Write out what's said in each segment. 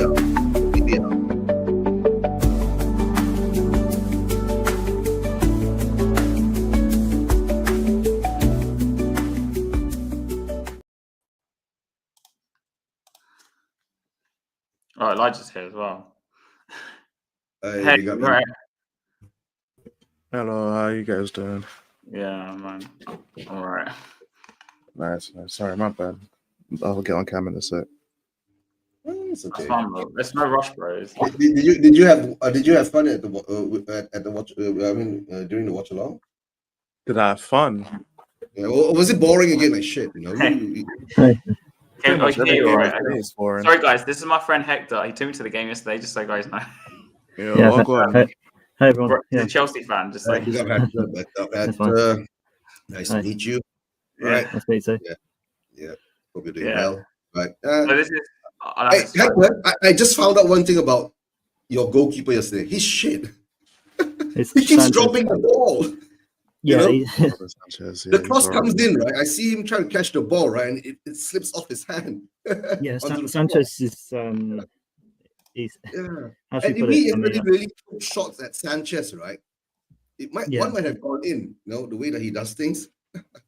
VDL. Oh, Elijah's here as well. Hey, big up, right. Hello, how you guys doing? Yeah, man. All right. Nice. Sorry, my bad. I'll get on camera in a sec. It's okay. That's fun, bro. There's no rush, bro. Did you have fun at the watch? During the watch along? Did I have fun? Yeah, or was it boring again? Like shit, you know. Pretty much every game is boring. Sorry, guys. This is my friend Hector. He took me to the game yesterday, just so you guys know. Yeah, well, go on. Hey everyone. Bro, he's a Chelsea fan, just like. Nice to meet you. Yeah. Right. Nice to meet you. Yeah. Hope you're doing well. Right. So this is. I just found out one thing about your goalkeeper yesterday. He's shit. He keeps Sanchez. dropping the ball. Yeah, Sanchez, the cross comes in, right? I see him trying to catch the ball, right, and it slips off his hand. yeah. Sanchez is he's yeah. how And should we put we it? I mean, really took shots at Sanchez, right? One might have gone in, you know, the way that he does things.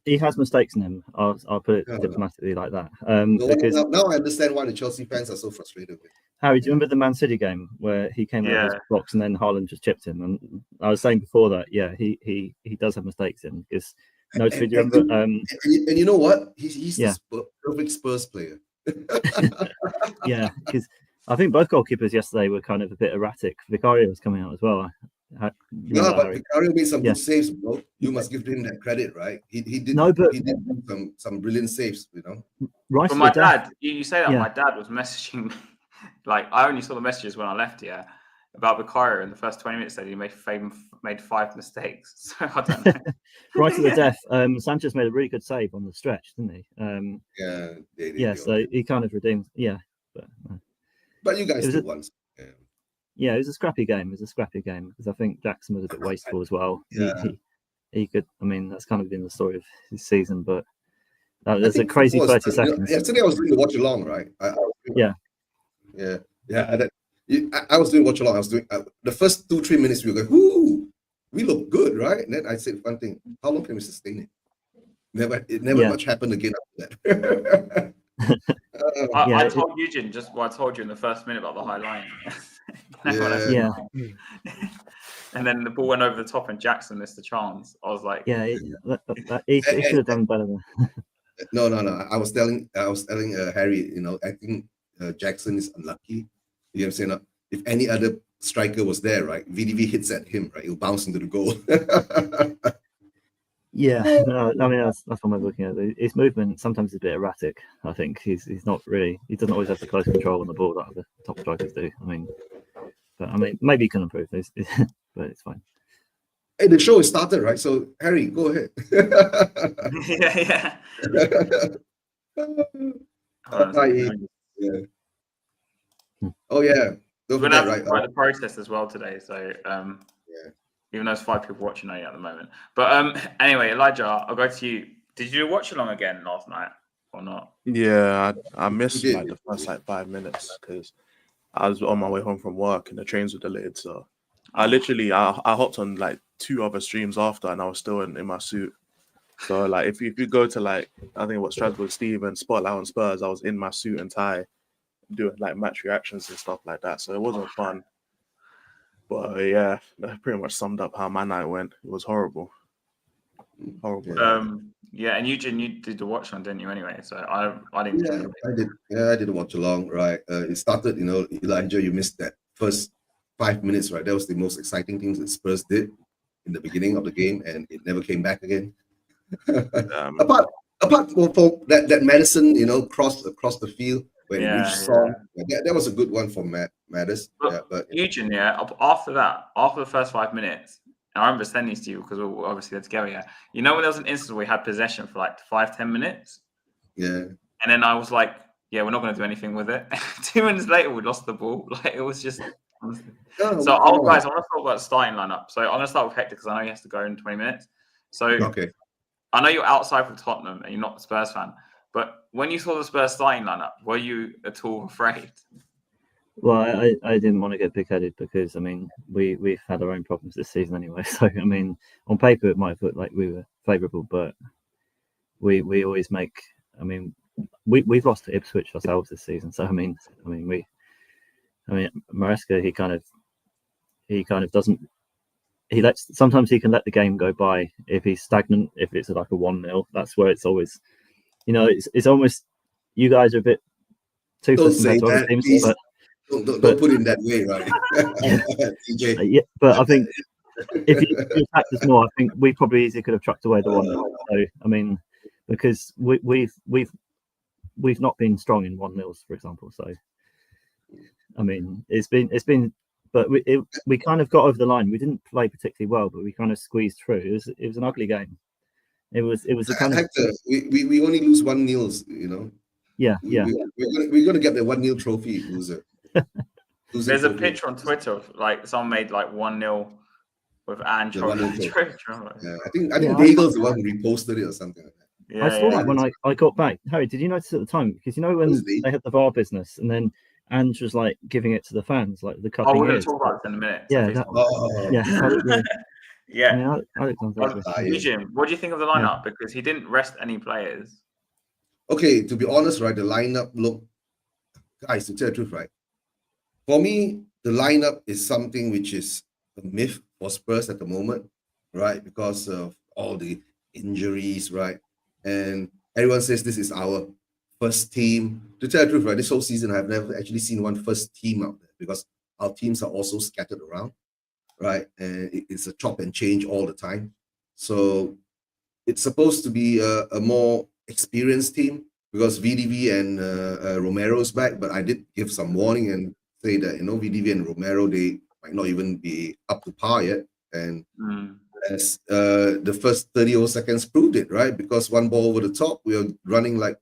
he has mistakes in him. I'll put it diplomatically like that. Because now I understand why the Chelsea fans are so frustrated with. Harry, do you remember the Man City game where he came out of his box and then Haaland just chipped him? And I was saying before that, yeah, he does have mistakes in because do you remember? And you know what? He's the perfect Spurs player. Yeah, because I think both goalkeepers yesterday were kind of a bit erratic. Vicario was coming out as well. But Vicario made some good saves, bro. You must give him that credit, right? He did some brilliant saves, you know. Right. But my dad, you say that my dad was messaging me. Like, I only saw the messages when I left, about Vicario in the first 20 minutes that he made 5 mistakes. So I don't know. Right to the death. Sanchez made a really good save on the stretch, didn't he? So he kind of redeemed. Yeah, but you guys did once. Yeah, it was a scrappy game. Because I think Jackson was a bit wasteful as well. Yeah. He could. I mean, that's kind of been the story of his season. But there's a crazy 30 seconds. Yesterday I was doing the watch along, right? I was doing watch along. I was doing the first 2-3 minutes. We were going, "Ooh, we look good, right?" And then I said one thing: how long can we sustain it? Never much happened again after that. I told Eugene just what I told you in the first minute about the high line. And then the ball went over the top, and Jackson missed the chance. I was like, he should have done better. No. I was telling Harry, you know, I think Jackson is unlucky. You know what I'm saying? If any other striker was there, right, VDV hits at him, right, he'll bounce into the goal. I mean that's what I'm looking at. His movement sometimes is a bit erratic. I think he doesn't always have the close control on the ball that the top strikers do. I mean, maybe he can improve this, but it's fine. Hey, the show is started, right? So Harry, go ahead. Oh yeah. We're going to have to write the protest as well today. So even though there's 5 people watching at the moment. But anyway, Elijah, I'll go to you. Did you watch along again last night or not? Yeah, I missed the first 5 minutes because I was on my way home from work and the trains were delayed. So I hopped on like 2 other streams after and I was still in my suit. So like if you go to like I think what Strasbourg Steve and Spotlight on Spurs, I was in my suit and tie doing like match reactions and stuff like that. So it wasn't fun. But yeah, that pretty much summed up how my night went. It was horrible. And Eugene, you did the watch on, didn't you? Anyway, so I didn't. Yeah, I did. Yeah, I did a watch along. Right, it started. You know, Elijah, you missed that first 5 minutes. Right, that was the most exciting things that Spurs did in the beginning of the game, and it never came back again. Apart from that Madison, you know, cross across the field when he saw that was a good one for Mattis. But Eugene, after the first 5 minutes. And I remember sending these to you because we were obviously there together. You know when there was an instance where we had possession for like 5-10 minutes? Yeah. And then I was like, we're not going to do anything with it. 2 minutes later, we lost the ball. Like it was just. Guys, I want to talk about starting lineup. So I'm going to start with Hector because I know he has to go in 20 minutes. So I know you're outside from Tottenham and you're not a Spurs fan. But when you saw the Spurs starting lineup, were you at all afraid? Well, I didn't want to get big-headed because I mean we've had our own problems this season anyway. So I mean, on paper it might have looked like we were favourable, but we always make. I mean, we've lost to Ipswich ourselves this season. So I mean Maresca he kind of doesn't. Sometimes he can let the game go by if he's stagnant. If it's like a 1-0, that's where it's always. It's almost you guys are a bit too Don't say that, teams, please. but. Don't put it in that way, right? TJ. Yeah, but I think if you attacked us more, I think we probably easily could have trucked away the 1-0. So I mean, because we've not been strong in 1-0s, for example. So I mean, it's been, but we kind of got over the line. We didn't play particularly well, but we kind of squeezed through. It was an ugly game. It was a kind Hector, of. We only lose 1-0, you know. Yeah. We're gonna get the 1-0 trophy, loser. There's a picture on Twitter of like someone made like 1-0 with Ange. Yeah, I think Yeah, Dagel's the one who reposted it or something like that. Yeah, I saw that when I got back. Harry, did you notice at the time? Because when they had the VAR business, and then Ange was like giving it to the fans, like the cutting. We're going to talk about it in a minute. Yeah. Eugene, what do you think of the lineup? Because he didn't rest any players. Okay, to be honest, right, the lineup look, guys, to tell the truth, right? For me, the lineup is something which is a myth for Spurs at the moment, right? Because of all the injuries, right? And everyone says this is our first team. To tell the truth, right, this whole season, I've never actually seen one first team out there because our teams are also scattered around, right? And it's a chop and change all the time. So it's supposed to be a more experienced team because VDV and Romero's back, but I did give some warning and say that, VDV and Romero, they might not even be up to par yet. And as the first 30 seconds proved it, right? Because one ball over the top, we are running like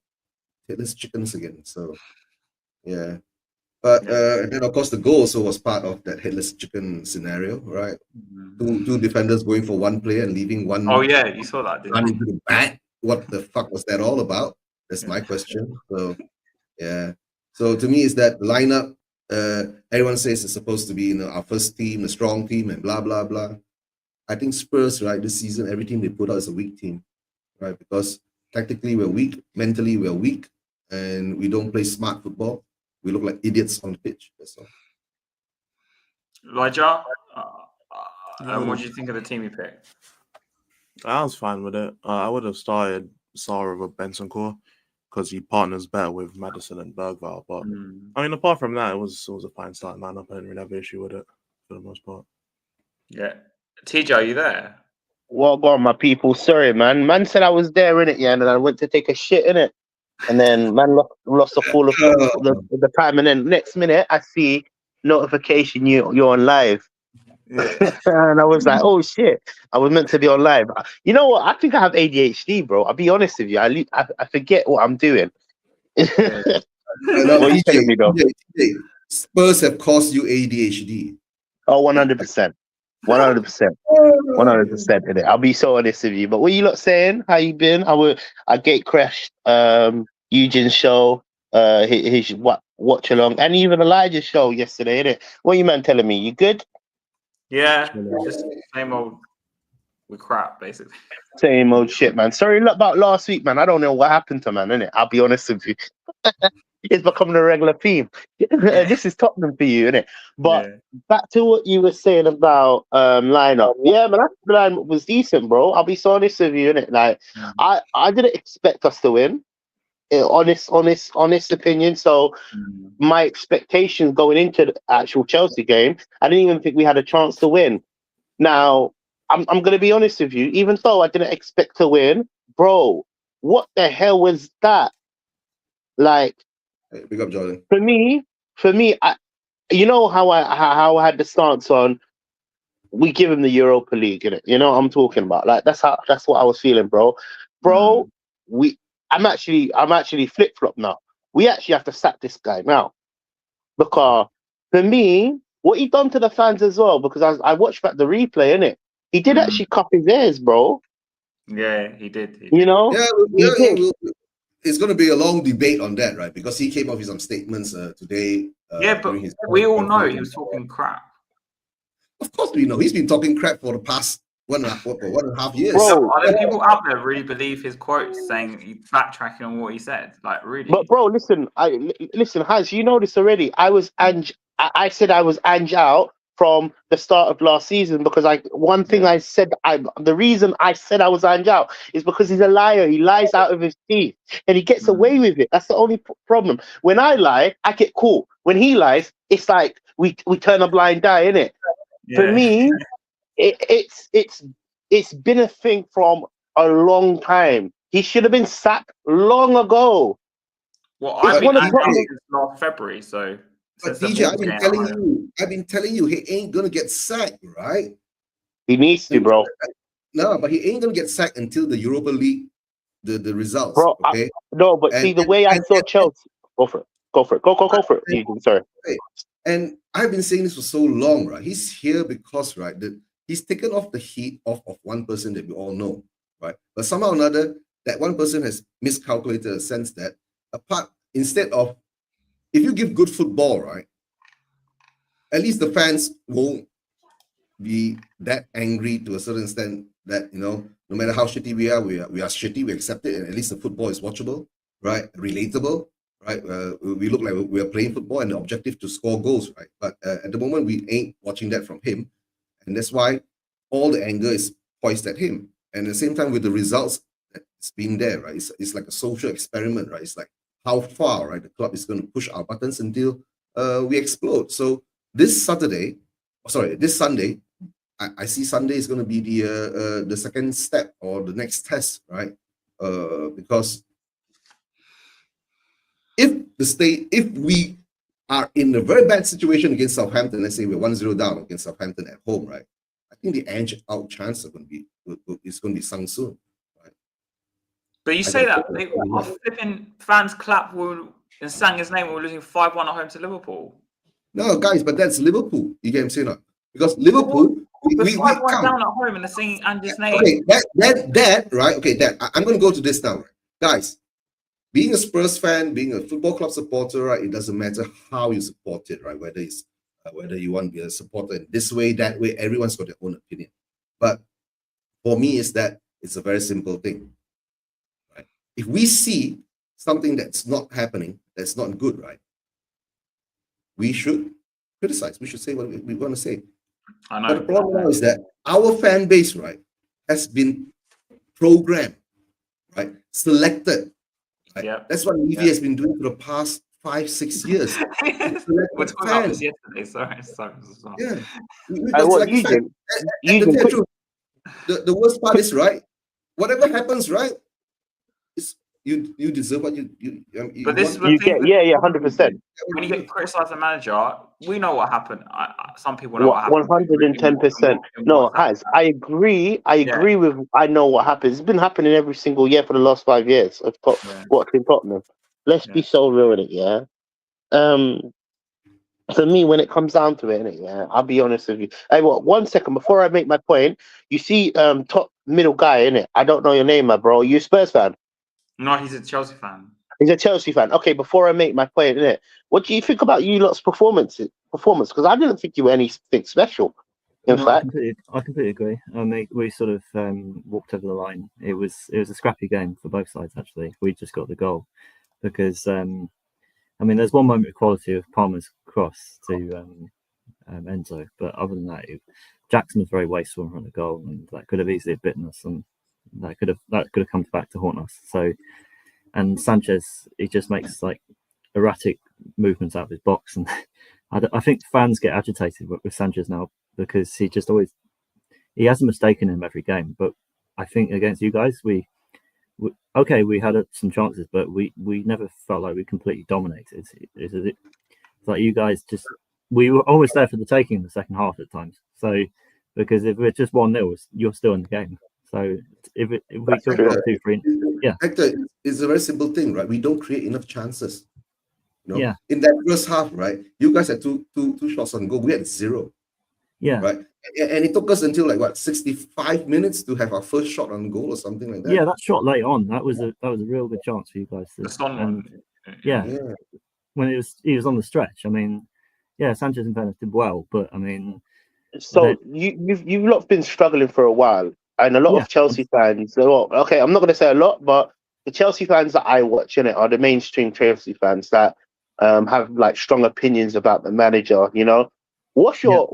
headless chickens again. So, yeah. But and then, of course, the goal also was part of that headless chicken scenario, right? Two defenders going for one player and leaving one. Oh, yeah, you saw that, didn't you? Running to the back. What the fuck was that all about? That's my question. So, yeah. So, to me, is that lineup, everyone says it's supposed to be our first team, a strong team, and blah blah blah. I think Spurs, right, this season, every team they put out is a weak team, right? Because tactically we're weak, mentally we're weak, and we don't play smart football. We look like idiots on the pitch. That's all. Elijah, what do you think of the team you picked? I was fine with it. I would have started Sarah with Bentancur because he partners better with Maddison and Bergvall. But I mean, apart from that, it was a fine starting lineup. I didn't really have an issue with it for the most part. Yeah. TJ, are you there? Well, go on, my people. Sorry, man. Man said I was there, innit? Yeah, and then I went to take a shit, innit? And then man lost the full of the time. And then next minute, I see notification you're on live. And I was like, oh, shit. I was meant to be on live. You know what? I think I have ADHD, bro. I'll be honest with you. I forget what I'm doing. What are you telling me, though? Spurs have caused you ADHD. Oh, 100%. 100% in it. I'll be so honest with you. But what you lot saying? How you been? I gate crashed Eugene's show, his watch along, and even Elijah's show yesterday, innit? What you man telling me? You good? Yeah, just same old with crap, basically. Same old shit, man. Sorry about last week, man. I don't know what happened to man, innit? I'll be honest with you. It's becoming a regular theme. This is Tottenham for you, innit? But back to what you were saying about lineup. Yeah, man, that lineup was decent, bro. I'll be so honest with you, innit? Like, I didn't expect us to win. Honest opinion. So my expectations going into the actual Chelsea game, I didn't even think we had a chance to win. Now, I'm going to be honest with you. Even though I didn't expect to win, bro, what the hell was that? Like, hey, big up, Jordan. For me, you know how I had the stance on we give him the Europa League, innit? You know what I'm talking about? Like that's what I was feeling, bro. I'm actually flip-flop now. We actually have to sack this guy now. Because for me, what he done to the fans as well, because I watched back the replay, innit? He did actually cup his ears, bro. Yeah, he did. You know? He did. It's going to be a long debate on that, right? Because he came off with some statements today Yeah, but we all know he was talking crap. Of course we know. He's been talking crap for the past 1.5 years. Bro, are there people out there really believe his quotes saying he's backtracking on what he said? Like, really? But bro, listen, Haz, you know this already. I said I was Ange out from the start of last season because the reason I said I was Ange out is because he's a liar. He lies out of his teeth and he gets away with it. That's the only problem. When I lie, I get caught. When he lies, it's like we turn a blind eye, innit? Yeah. For me, it's been a thing from a long time. He should have been sacked long ago. Well, I've been since last February, so. But DJ, I've been telling you, he ain't gonna get sacked, right? He needs to, bro. No, but he ain't gonna get sacked until the Europa League, the results. Bro, okay. The way I saw Chelsea. Go for it. Go for it. Sorry. And I've been saying this for so long, right? He's here because, right, he's taken off the heat of one person that we all know, right? But somehow or another, that one person has miscalculated a sense that instead of, if you give good football, right, at least the fans won't be that angry to a certain extent that, no matter how shitty we are shitty, we accept it, and at least the football is watchable, right, relatable, right? We look like we are playing football and the objective to score goals, right? But at the moment, we ain't watching that from him. And that's why all the anger is poised at him. And at the same time, with the results that's been there, right? It's like a social experiment, right? It's like how far, right, the club is going to push our buttons until we explode. So this Sunday, I see Sunday is going to be the second step or the next test, right? Because if we are in a very bad situation against Southampton, let's say we're 1-0 down against Southampton at home, right? I think the edge out chance is going to be sung soon. But you say that our flipping fans clap and sang his name when we're losing 5-1 at home to Liverpool. No, guys, but that's Liverpool. You get what I'm saying? Because Liverpool, we 5-1 down at home and they're singing Andy's name. Okay, that right? Okay, I'm going to go to this now, right? Guys. Being a Spurs fan, being a football club supporter, right? It doesn't matter how you support it, right? Whether you want to be a supporter in this way, that way, everyone's got their own opinion. But for me, it's a very simple thing. If we see something that's not happening, that's not good, right? We should criticize. We should say what we want to say. I know. But the problem now is that our fan base, right, has been programmed, right, selected. Right? Yeah. That's what Levy has been doing for the past 5-6 years. We're talking about this yesterday. Sorry. Yeah. The worst part is, right, whatever happens, right, you deserve what you but this want. You get 100%. When you get criticized as a manager, we know what happened. Some people know what happened. 110%. No, Haz, I agree. I know what happens. It's been happening every single year for the last 5 years of watching Tottenham. Let's be so real in it, yeah. For me, when it comes down to it, yeah, I'll be honest with you. Hey, 1 second before I make my point. You see, top middle guy in it. I don't know your name, my bro. You a Spurs fan? No, he's a Chelsea fan. He's a Chelsea fan. Okay, before I make my point, innit? What do you think about you lot's performance? Because I didn't think you were anything special. In fact, I completely agree. I mean, we sort of walked over the line. It was a scrappy game for both sides. Actually, we just got the goal because I mean, there's one moment of quality of Palmer's cross to Enzo, but other than that, Jackson was very wasteful in front of the goal, and that could have easily bitten us, and that could have come back to haunt us. So, and Sanchez, he just makes like erratic movements out of his box, and I think fans get agitated with Sanchez now because he has a mistake in him every game. But I think against you guys, we had some chances, but we never felt like we completely dominated. It's like you guys we were almost there for the taking in the second half at times. So because if we're just 1-0, you're still in the game. So if we could have got 2-3, yeah. Hector, it's a very simple thing, right? We don't create enough chances. Yeah. In that first half, right? You guys had two shots on goal. We had 0. Yeah. Right. And it took us until 65 minutes to have our first shot on goal or something like that. Yeah, that shot late on, that was a real good chance for you guys. The Son one. Yeah. when he was on the stretch. I mean, yeah, Sanchez and Fairness did well, but I mean, so you've lot been struggling for a while, and a lot of Chelsea fans. Okay, I'm not going to say a lot, but the Chelsea fans that I watch in it are the mainstream Chelsea fans that have like strong opinions about the manager. You know, what's your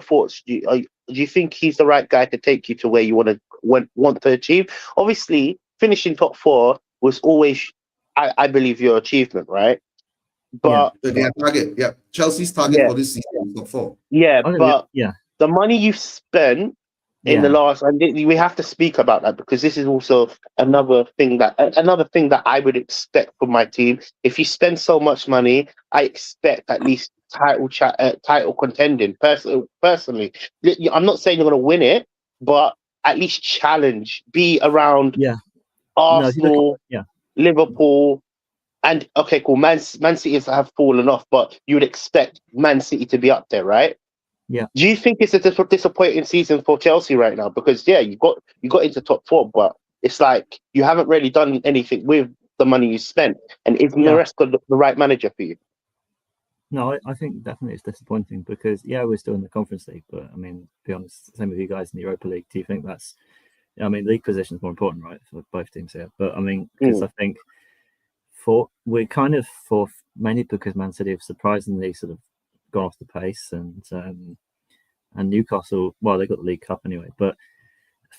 thoughts? Do you think he's the right guy to take you to where you want to achieve? Obviously, finishing top 4 was always, I believe, your achievement, right? But their target, Chelsea's target for this season is top 4. Yeah, but the money you've spent in the last, and we have to speak about that, because this is also another thing that I would expect from my team. If you spend so much money, I expect at least title contending. Personally, I'm not saying you're going to win it, but at least challenge, be around Arsenal, Liverpool. And okay, cool. Man City have fallen off, but you would expect Man City to be up there, right? Yeah. Do you think it's a disappointing season for Chelsea right now? Because you got into top 4, but it's like you haven't really done anything with the money you spent. And is Maresca the right manager for you? No, I think definitely it's disappointing because we're still in the Conference League, but I mean, to be honest, same with you guys in the Europa League. Do you think that's? I mean, league position is more important, right, for both teams here. But I mean, because I think we're kind of fourth mainly because Man City have surprisingly sort of gone off the pace, and Newcastle, well, they got the League Cup anyway, but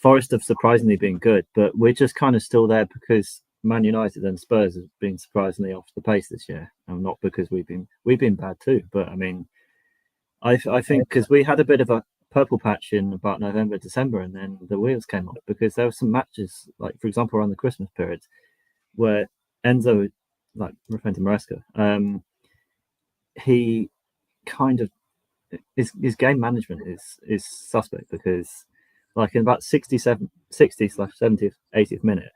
Forest have surprisingly been good, but we're just kind of still there because Man United and Spurs have been surprisingly off the pace this year, and not because we've been bad too. But I mean, I think because we had a bit of a purple patch in about November, December, and then the wheels came off because there were some matches, like for example around the Christmas period, where Enzo, like referring to Maresca, he kind of his game management is suspect because like in about 60/70th, 80th minute,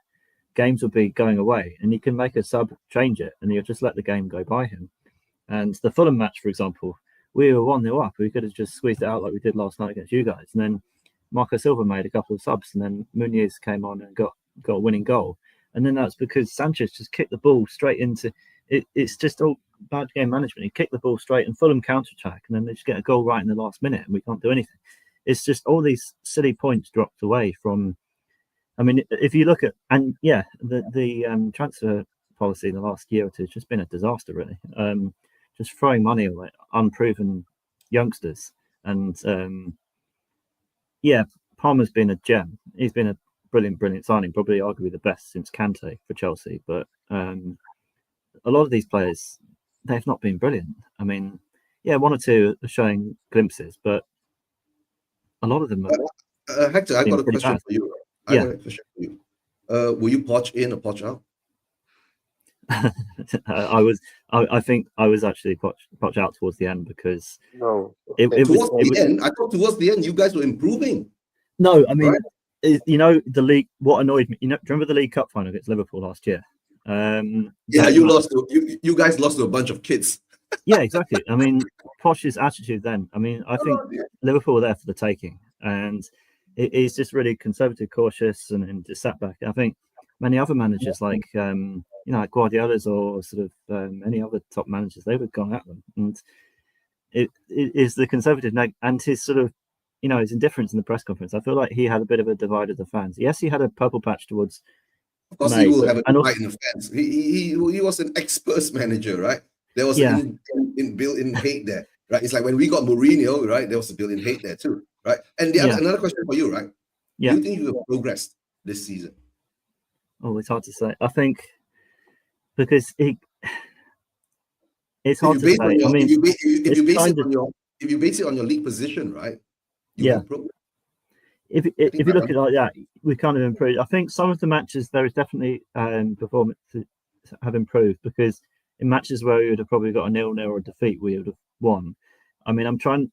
games will be going away and you can make a sub change it and you'll just let the game go by him. And the Fulham match, for example, we were 1-0 up. We could have just squeezed it out like we did last night against you guys. And then Marco Silva made a couple of subs and then Muniz came on and got a winning goal. And then that's because Sanchez just kicked the ball straight into it. It's just all bad game management. He kicked the ball straight and Fulham counter-attack and then they just get a goal right in the last minute and we can't do anything. It's just all these silly points dropped away from. I mean, if you look at the transfer policy in the last year or two has just been a disaster, really. Just throwing money away, unproven youngsters, and Palmer's been a gem. He's been a brilliant signing, probably arguably the best since Kante for Chelsea. But a lot of these players, they've not been brilliant. I mean, one or two are showing glimpses, but a lot of them are. Hector, I got a question for you. Were you Poch in or Poch out? I think I was actually Poch out towards the end because towards the end. I thought towards the end you guys were improving. No, I mean, right? The league. What annoyed me, do you remember the League Cup final against Liverpool last year? You guys lost to a bunch of kids. Yeah, exactly. I mean, Poch's attitude then. I mean, I think Liverpool were there for the taking, and he's just really conservative, cautious, and just sat back. I think many other managers like like Guardiola's or sort of any other top managers, they would have gone at them. And it is the conservative and his sort of his indifference in the press conference. I feel like he had a bit of a divide of the fans. Yes, he had a purple patch towards. Of course, he will have a divide in the fans. He was an ex-Spurs manager, right? There was an built-in hate there, right? It's like when we got Mourinho, right? There was a built-in hate there too, right? And another question for you, right? Yeah. Do you think you have progressed this season? Oh, it's hard to say. I think because it's hard to say. I mean, if you base it on your league position, right? You progress. If you look at it like that, we kind of improved. I think some of the matches there is definitely performances have improved because in matches where we would have probably got a 0-0 or a defeat, we would have won. I mean, I'm trying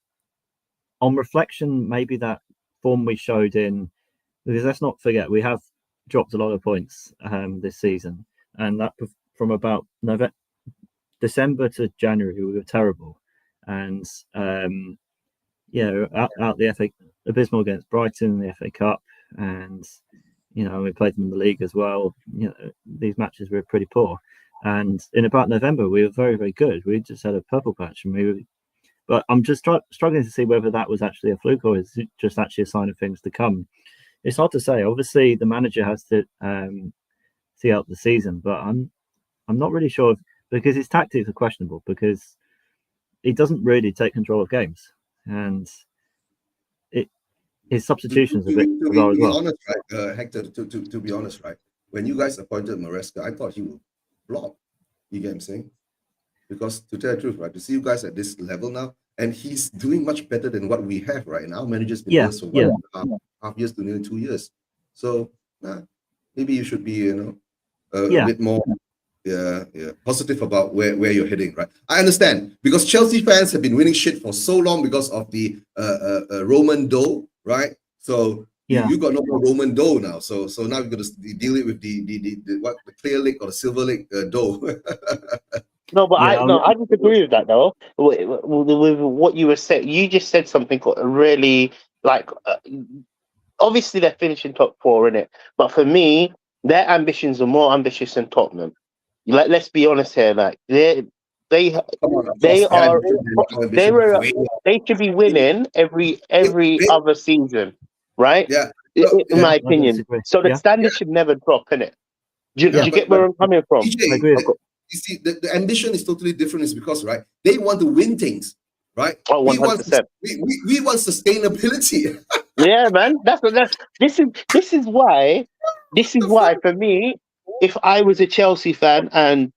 on reflection, maybe that form we showed in, because let's not forget we have dropped a lot of points this season, and that from about December to January we were terrible, and out the FA abysmal against Brighton, the FA Cup, and we played them in the league as well. These matches were pretty poor. And in about November, we were very, very good. We just had a purple patch, and but I'm just struggling to see whether that was actually a fluke or is it just actually a sign of things to come. It's hard to say. Obviously, the manager has to see out the season, but I'm not really sure because his tactics are questionable because he doesn't really take control of games, and his substitutions are a bit bizarre as well. Honest, right, Hector, to be honest, right, when you guys appointed Maresca, I thought he would flop. You get what I'm saying? Because to tell the truth, right, to see you guys at this level now, and he's doing much better than what we have right now. Manager's been there for 1.5 years to nearly 2 years. So maybe you should be, a bit more positive about where you're heading, right? I understand because Chelsea fans have been winning shit for so long because of the Roman dough, right? So you got no more Roman dough now. So now you're going to deal it with the clear lake or the silver lake dough. No, but I disagree with that though. With what you were saying, you just said something really like. Obviously, they're finishing top 4 in it, but for me, their ambitions are more ambitious than Tottenham. Let's be honest here. Like they should be winning every other season, right? Yeah, in my opinion. So the standard should never drop, innit? Do you get where I'm coming from? DJ, I agree. You see, the ambition is totally different. It's because, right, they want to win things, right? Oh, 100%. We want sustainability. Yeah, man. This is why for me, if I was a Chelsea fan and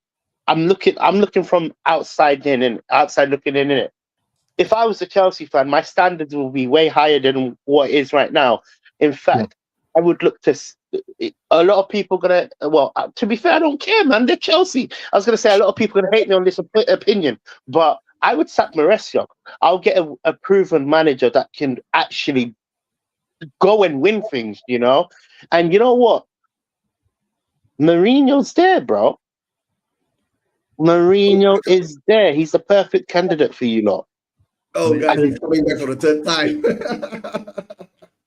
I'm looking from outside looking in it. If I was a Chelsea fan, my standards will be way higher than what it is right now. In fact, I would look to a lot of people to be fair, I don't care, man. They're Chelsea. I was gonna say a lot of people are gonna hate me on this opinion, but I would sack Maresca. I'll get a proven manager that can actually go and win things, And you know what? Mourinho's there, bro. Mourinho is there. He's the perfect candidate for you lot. Oh, guys, he's coming back for the 3rd time.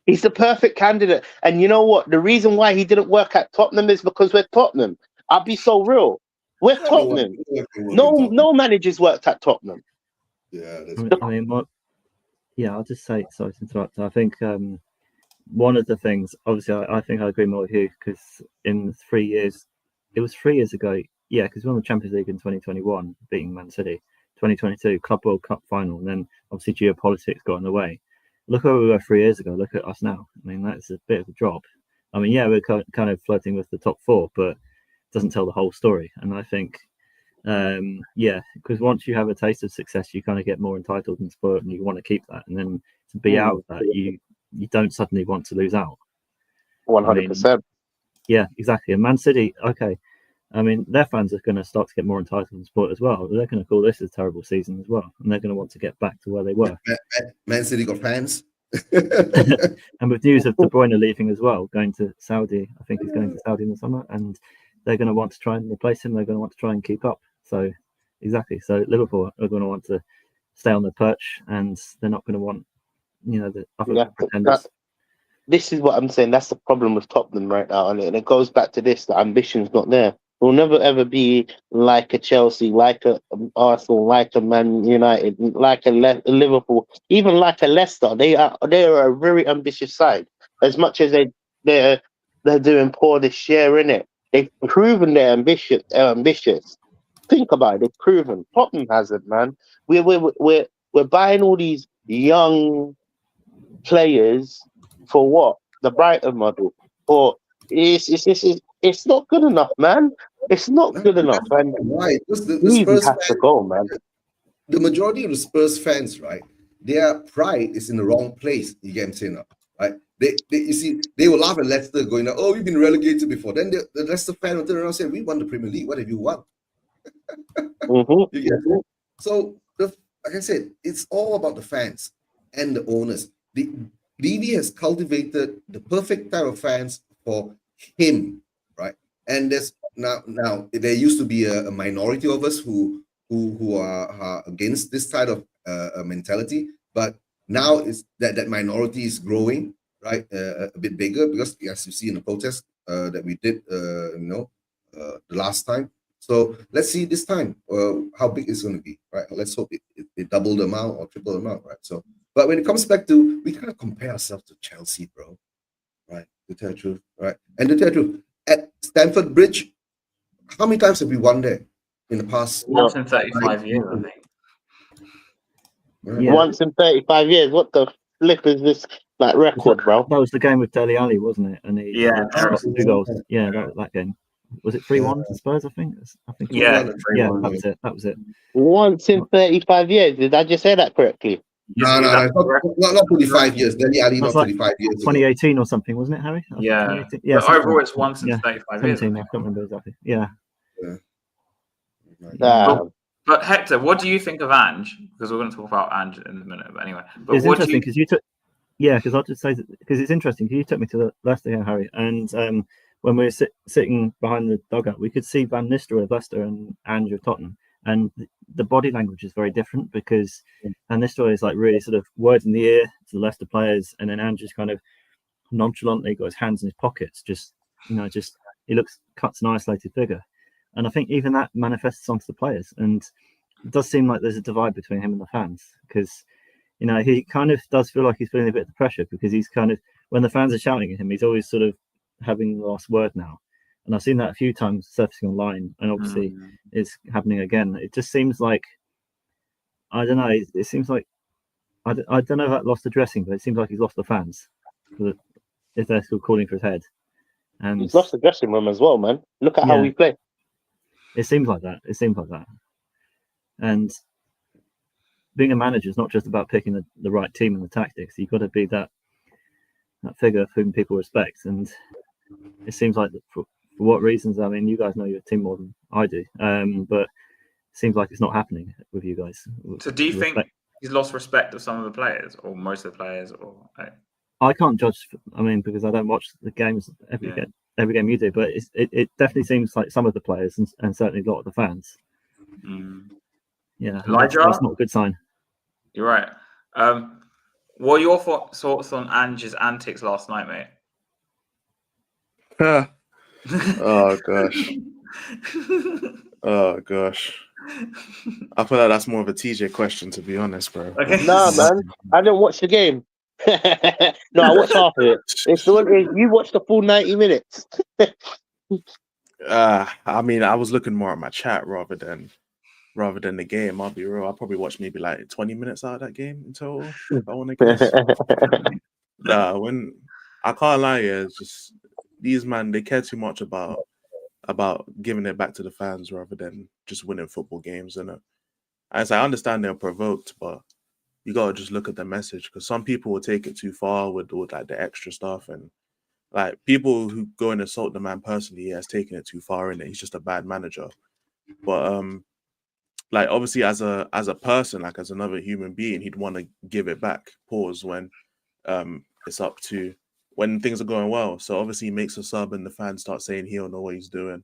He's the perfect candidate. And you know what? The reason why he didn't work at Tottenham is because we're Tottenham. I'll be so real. We're Tottenham. No managers worked at Tottenham. Yeah, I'll just say, sorry to interrupt. I think one of the things, obviously, I think I agree more with you because in 3 years, it was 3 years ago. Yeah, because we won the Champions League in 2021, beating Man City. 2022 Club World Cup final, and then obviously geopolitics got in the way. Look where we were 3 years ago. Look at us now. I mean, that's a bit of a drop. I mean, we're kind of flirting with the top 4, but it doesn't tell the whole story. And I think, because once you have a taste of success, you kind of get more entitled and spoiled, and you want to keep that. And then to be out of that, you don't suddenly want to lose out. 100%. Yeah, exactly. And Man City, okay. I mean, their fans are going to start to get more entitled and spoiled as well. They're going to call this a terrible season as well, and they're going to want to get back to where they were. Man City got fans. And with news of De Bruyne leaving as well, going to Saudi, I think he's going to Saudi in the summer, and they're going to want to try and replace him. They're going to want to try and keep up. So, exactly. So Liverpool are going to want to stay on the perch, and they're not going to want, the other pretenders. This is what I'm saying. That's the problem with Tottenham right now, and it goes back to this: the ambition's not there. We'll never ever be like a Chelsea, like a Arsenal, like a Man United, like a Liverpool, even like a Leicester. They are a very ambitious side. As much as they're doing poor this year, innit? They've proven they're ambitious. Think about it. They've proven. Tottenham hasn't, man. We're buying all these young players for what? The Brighton model. Or it's not good enough, man. It's not good enough. And why? The Spurs has to go, man. The majority of the Spurs fans, right? Their pride is in the wrong place. You get what I'm saying now, right? They will laugh at Leicester going, "Oh, we've been relegated before." Then the Leicester fan will turn around and say, "We won the Premier League. What have you won?" Mm-hmm. You get it? So, like I said, it's all about the fans and the owners. Levy has cultivated the perfect type of fans for him, right? And there's now there used to be a minority of us who are against this type of mentality, but now is that minority is growing, right? A bit bigger because as you see in the protest that we did, the last time. So let's see this time how big it's going to be, right? Let's hope it double the amount or triple the amount, right? So, but when it comes back to, we can't compare ourselves to Chelsea, bro, right? To tell the truth, right? And to tell the truth, at Stamford Bridge, how many times have we won there in the past? Once in 35 years, I think. Right? Yeah. Once in 35 years. What the flip is this like record, bro? That was the game with Dele Alli, wasn't it? And he got 2 goals. Yeah, that was that game. Was it 3-1 to Spurs? I think. Yeah, yeah, that was it. That was it. Once in 35 years. Did I just say that correctly? No, not 35 years. Dele Alli, not Like 35 years. 2018 or something, wasn't it, Harry? Yeah. Yeah. But overall, it's once in 35 years. 17, I can't remember exactly. Yeah. But Hector, what do you think of Ange? Because we're going to talk about Ange in a minute. But anyway, it's interesting because you took. Yeah, because I'll just say because it's interesting. You took me to the Leicester here, Harry, and when we were sitting behind the dugout, we could see Van Nistelrooy of Leicester and Ange of Tottenham, and the body language is very different because Van Nistelrooy is like really sort of words in the ear to the Leicester players, and then Ange is kind of nonchalantly got his hands in his pockets, just he looks cuts an isolated figure, and I think even that manifests onto the players, and it does seem like there's a divide between him and the fans because. He kind of does feel like he's feeling a bit of the pressure because he's kind of, when the fans are shouting at him, he's always sort of having the last word now. And I've seen that a few times surfacing online, and obviously it's happening again. It just seems like, I don't know, it seems like, I don't know about lost the dressing, but it seems like he's lost the fans if they're still calling for his head. And he's lost the dressing room as well, man. Look at how we play. It seems like that. And being a manager is not just about picking the right team and the tactics. You've got to be that figure whom people respect. And it seems like for what reasons, I mean, you guys know your team more than I do, but it seems like it's not happening with you guys. So do you think he's lost respect of some of the players or most of the players? Or I can't judge, I mean, because I don't watch the games every game you do, but it definitely seems like some of the players and certainly a lot of the fans. Yeah, Elijah, that's not a good sign. You're right. What are your thoughts on Ange's antics last night, mate? Oh gosh. I feel like that's more of a TJ question, to be honest, bro. Okay. Nah, man, I didn't watch the game. No, I watched half of it. You watched the full 90 minutes. I mean, I was looking more at my chat rather than the game. I'll be real. I probably watched maybe like 20 minutes out of that game in total, if I want to guess. When I can't lie, it's just these man, they care too much about giving it back to the fans rather than just winning football games. And as I understand, they're provoked, but you gotta just look at the message because some people will take it too far with like the extra stuff, and like people who go and assault the man personally, he has taken it too far in it. He's just a bad manager, but like obviously as a person, like as another human being, he'd want to give it back. Pause when it's up to when things are going well. So obviously he makes a sub and the fans start saying he don't know what he's doing.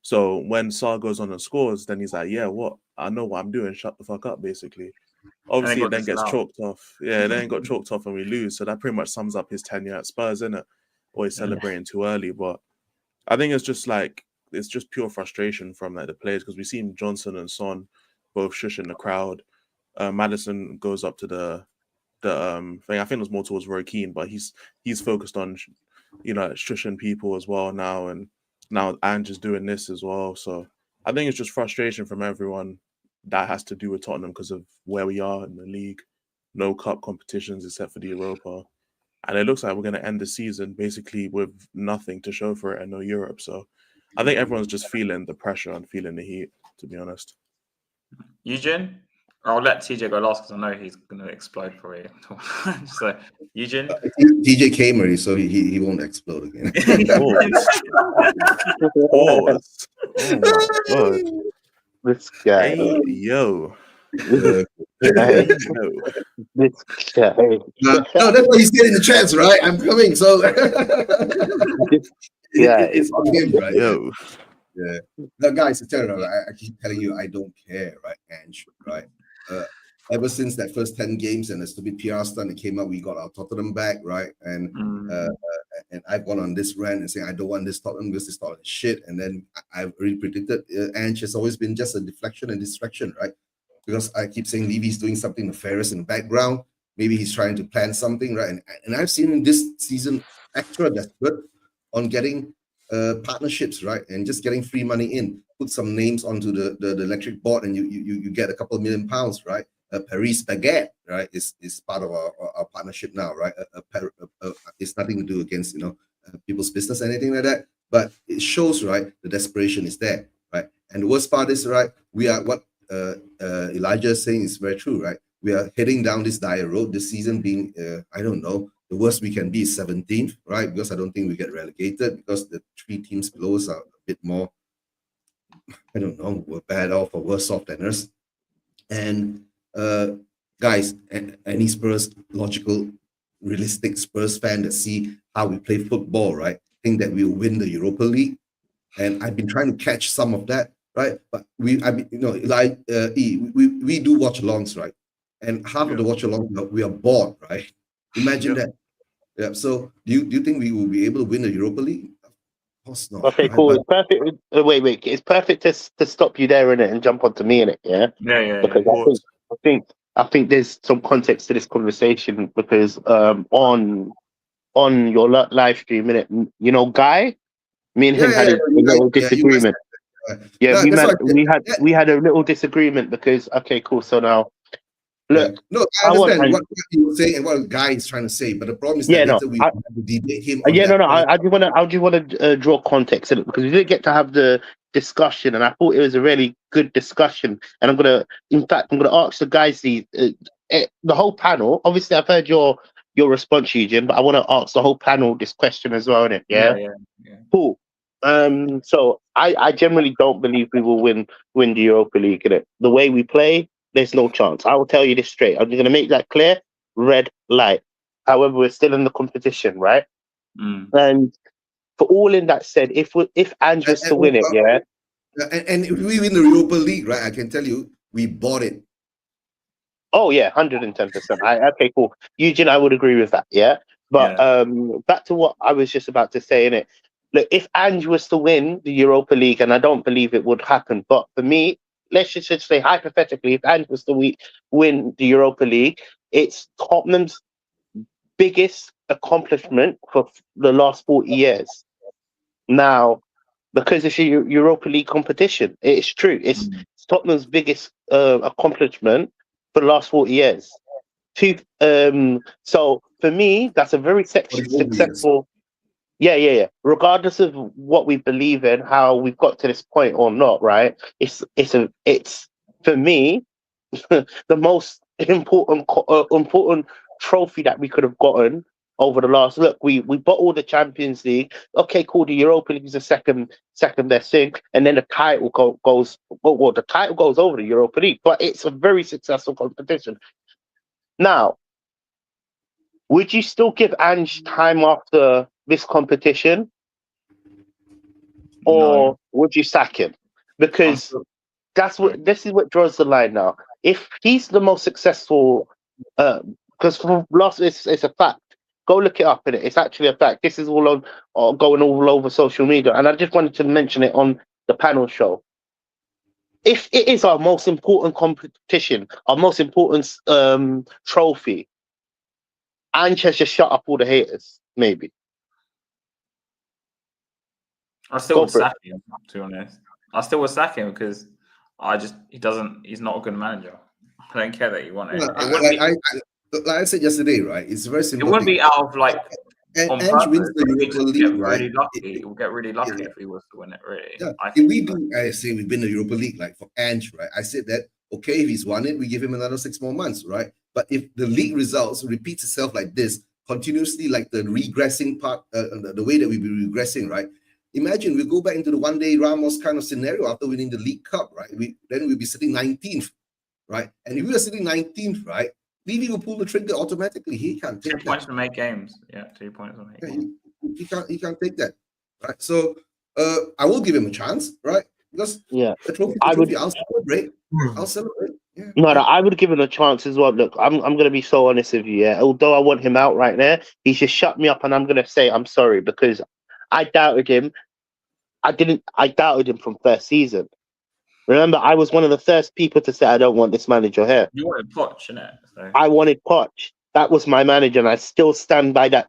So when Sarr goes on and scores, then he's like, yeah, what? I know what I'm doing. Shut the fuck up, basically. Obviously, it then gets chalked off. Yeah, it then got chalked off and we lose. So that pretty much sums up his tenure at Spurs, isn't it? Or he's celebrating too early. But I think it's just pure frustration from like the players because we've seen Johnson and Son both shushing the crowd. Maddison goes up to the thing. I think it was more towards Roy Keane, but he's focused on shushing people as well now, and now Ange is doing this as well. So I think it's just frustration from everyone that has to do with Tottenham because of where we are in the league. No cup competitions except for the Europa, and it looks like we're going to end the season basically with nothing to show for it and no Europe. So I think everyone's just feeling the pressure and feeling the heat, to be honest. Eugene? I'll let TJ go last because I know he's going to explode for you. So, Eugene? TJ came already, so he won't explode again. Oh my God. This guy. Hey, yo. This guy. No, that's what he said in the chats, right? I'm coming, so it's on him, right? Yo. Yeah. The guys, I keep telling you, I don't care, right, Ange, right? Ever since that first 10 games and the stupid PR stunt that came out, we got our Tottenham back, right? And And I've gone on this rant and saying I don't want this Tottenham because this Tottenham is shit. And then I've already predicted Ange has always been just a deflection and distraction, right? Because I keep saying Levy's doing something nefarious in the background. Maybe he's trying to plan something, right? And I've seen him this season extra desperate on getting partnerships, right? And just getting free money in. Put some names onto the electric board, and you get a couple of £1 million, right? Paris Baguette, right, is part of our partnership now, right? It's nothing to do against people's business or anything like that, but it shows, right, the desperation is there, right? And the worst part is, right, we are what Elijah is saying is very true, right? We are heading down this dire road. This season being, I don't know, the worst we can be is 17th, right? Because I don't think we get relegated because the 3 teams below us are a bit more, I don't know, we're bad off or worse off than us. And guys, any Spurs logical, realistic Spurs fan that see how we play football, right, think that we'll win the Europa League. And I've been trying to catch some of that, right? But we do watch-alongs, right? And half of the watch-alongs, we are bored, right? Imagine that. Yeah. So do you think we will be able to win the Europa League? Of course not. Okay, right? cool. But, It's perfect. Wait. It's perfect to stop you there in it and jump onto me in it. Yeah. Because I think there's some context to this conversation because on your live stream, innit, Guy, me and him had a little disagreement. We had a little disagreement because cool. So now, look, no, I understand what you're saying and what Guy is trying to say, but the problem is that later we have to debate him. I just want to draw context in it because we didn't get to have the discussion, and I thought it was a really good discussion. And I'm gonna ask the guys the whole panel. Obviously, I've heard your response, Eugene, but I want to ask the whole panel this question as well, innit? Yeah. Cool. So I generally don't believe we will win the Europa League, innit? The way we play, there's no chance. I will tell you this straight. I'm just gonna make that clear. Red light. However, we're still in the competition, right? And for all in that said, if Ange was to win it, and if we win the Europa League, right, I can tell you, we bought it. Oh yeah, 110%. Okay, cool. Eugene, I would agree with that. Yeah, but back to what I was just about to say, innit? Look, if Ange was to win the Europa League, and I don't believe it would happen, but for me, let's just say hypothetically, if Ange was to win the Europa League, it's Tottenham's biggest accomplishment for the last 40 years. Now, because it's a Europa League competition, it's true. It's Tottenham's biggest accomplishment for the last 40 years. So for me, that's a very successful. Yeah. Regardless of what we believe in, how we've got to this point or not, right? It's for me the most important trophy that we could have gotten over the last. Look, we bottled the Champions League. Okay, cool. The Europa League is the second best thing, and then the title goes. Well, the title goes over the Europa League, but it's a very successful competition. Now, would you still give Ange time after this competition, or would you sack him? Because this is what draws the line now. If he's the most successful, because from last, it's a fact. Go look it up, it's actually a fact. This is all going all over social media, and I just wanted to mention it on the panel show. If it is our most important competition, our most important trophy, Ange has just shut up all the haters, maybe. I still would sack him, to be honest. I still would sack him because he's not a good manager. I don't care that you want it. Like I said yesterday, right? It's very simple. It wouldn't be out of like. And Ange wins the Europa League, right? It will get really lucky if he was to win it, really. Yeah. If we do, I say we win the Europa League, like for Ange, right? I said that, okay, if he's won it, we give him another 6 more months, right? But if the league results repeats itself like this, continuously, like the regressing part, the way that we be regressing, right? Imagine we go back into the one-day Ramos kind of scenario after winning the League Cup, right? Then we'll be sitting 19th, right? And if we are sitting 19th, right? Levy will pull the trigger automatically. He can't take 2 points to make games. Yeah, 2 points to make games. He can't take that, right? So I will give him a chance, right? Because the trophy, I'll celebrate. Yeah. No, I would give him a chance as well. Look, I'm going to be so honest with you. Yeah, although I want him out right now, he's just shut me up, and I'm going to say I'm sorry because I doubted him. I doubted him from first season. Remember, I was one of the first people to say I don't want this manager here. You wanted Poch, innit? So. I wanted Poch. That was my manager, and I still stand by that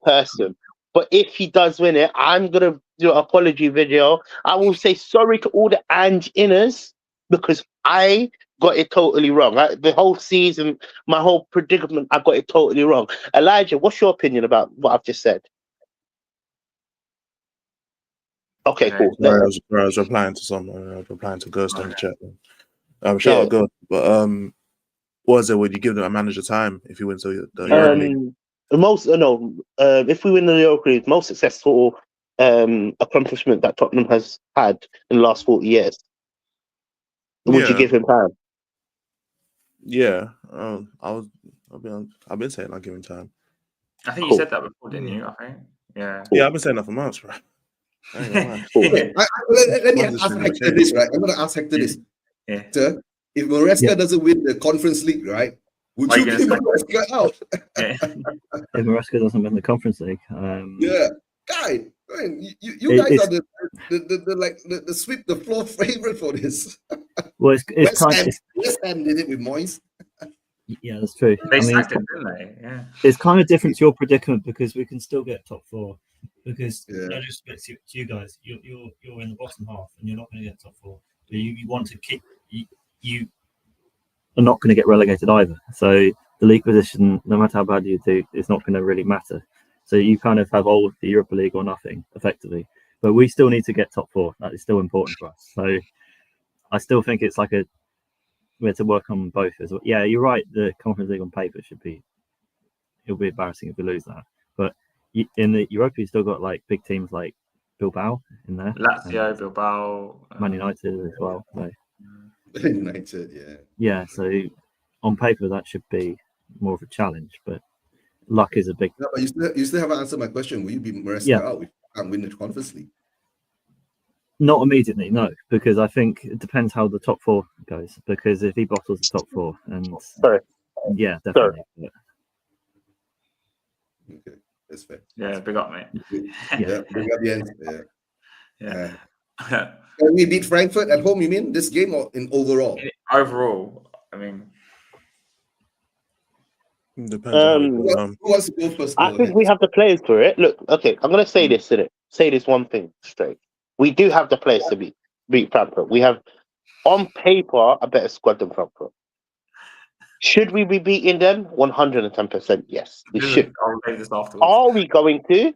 person. But if he does win it, I'm gonna do an apology video. I will say sorry to all the Ange inners because I got it totally wrong. The whole season, my whole predicament, I got it totally wrong. Elijah, what's your opinion about what I've just said? Okay, cool. I was replying to someone. I was replying to Ghost in the chat. Shout out Ghost. But what was it? Would you give them a manager time if you win the Europa League? If we win the Europa League, most successful accomplishment that Tottenham has had in the last 40 years. Would you give him time? Yeah, I've been saying I'll give him time. I think you said that before, didn't you? I think. Yeah. Yeah, I've been saying that for months, bro. Let me ask Hector this, right? I'm going to ask Hector this. Yeah. Hector, if Maresca doesn't win the Conference League, right? Would you give Maresca out? If Maresca doesn't win the Conference League, guy, you guys are the sweep the floor favorite for this. Well, West Ham did it with Moyes. Yeah, that's true. They sacked him, didn't they? Yeah. It's kind of different to your predicament because we can still get top four. Because no disrespect to you guys, you're in the bottom half and you're not going to get top four. But you want to keep you are not going to get relegated either. So the league position, no matter how bad you do, is not going to really matter. So you kind of have all the Europa League or nothing, effectively. But we still need to get top four. That is still important for us. So I still think it's like we have to work on both as well. Yeah, you're right. The Conference League on paper it'll be embarrassing if we lose that. But in the Europa, you've still got like big teams like Bilbao in there. Lazio, Bilbao. Man United as well. So. United, yeah. Yeah, so on paper that should be more of a challenge, but luck is a big. No, but you still haven't answered my question. Will you be Maresca out if you can't win the Conference League? Not immediately, no, because I think it depends how the top four goes. Because if he bottles the top four, and yeah, definitely. Yeah. Okay, that's fair. Yeah, big up, mate. Yeah, big up, Jens. Yeah. Can we beat Frankfurt at home, you mean, this game or in overall? Overall, I mean... Depends. Who wants to go first? I think we have the players for it. Look, okay, I'm going to say this, innit? Say this one thing straight. We do have the players to beat Frankfurt. We have, on paper, a better squad than Frankfurt. Should we be beating them? 110% yes. We should. I'll say this afterwards. Are we going to?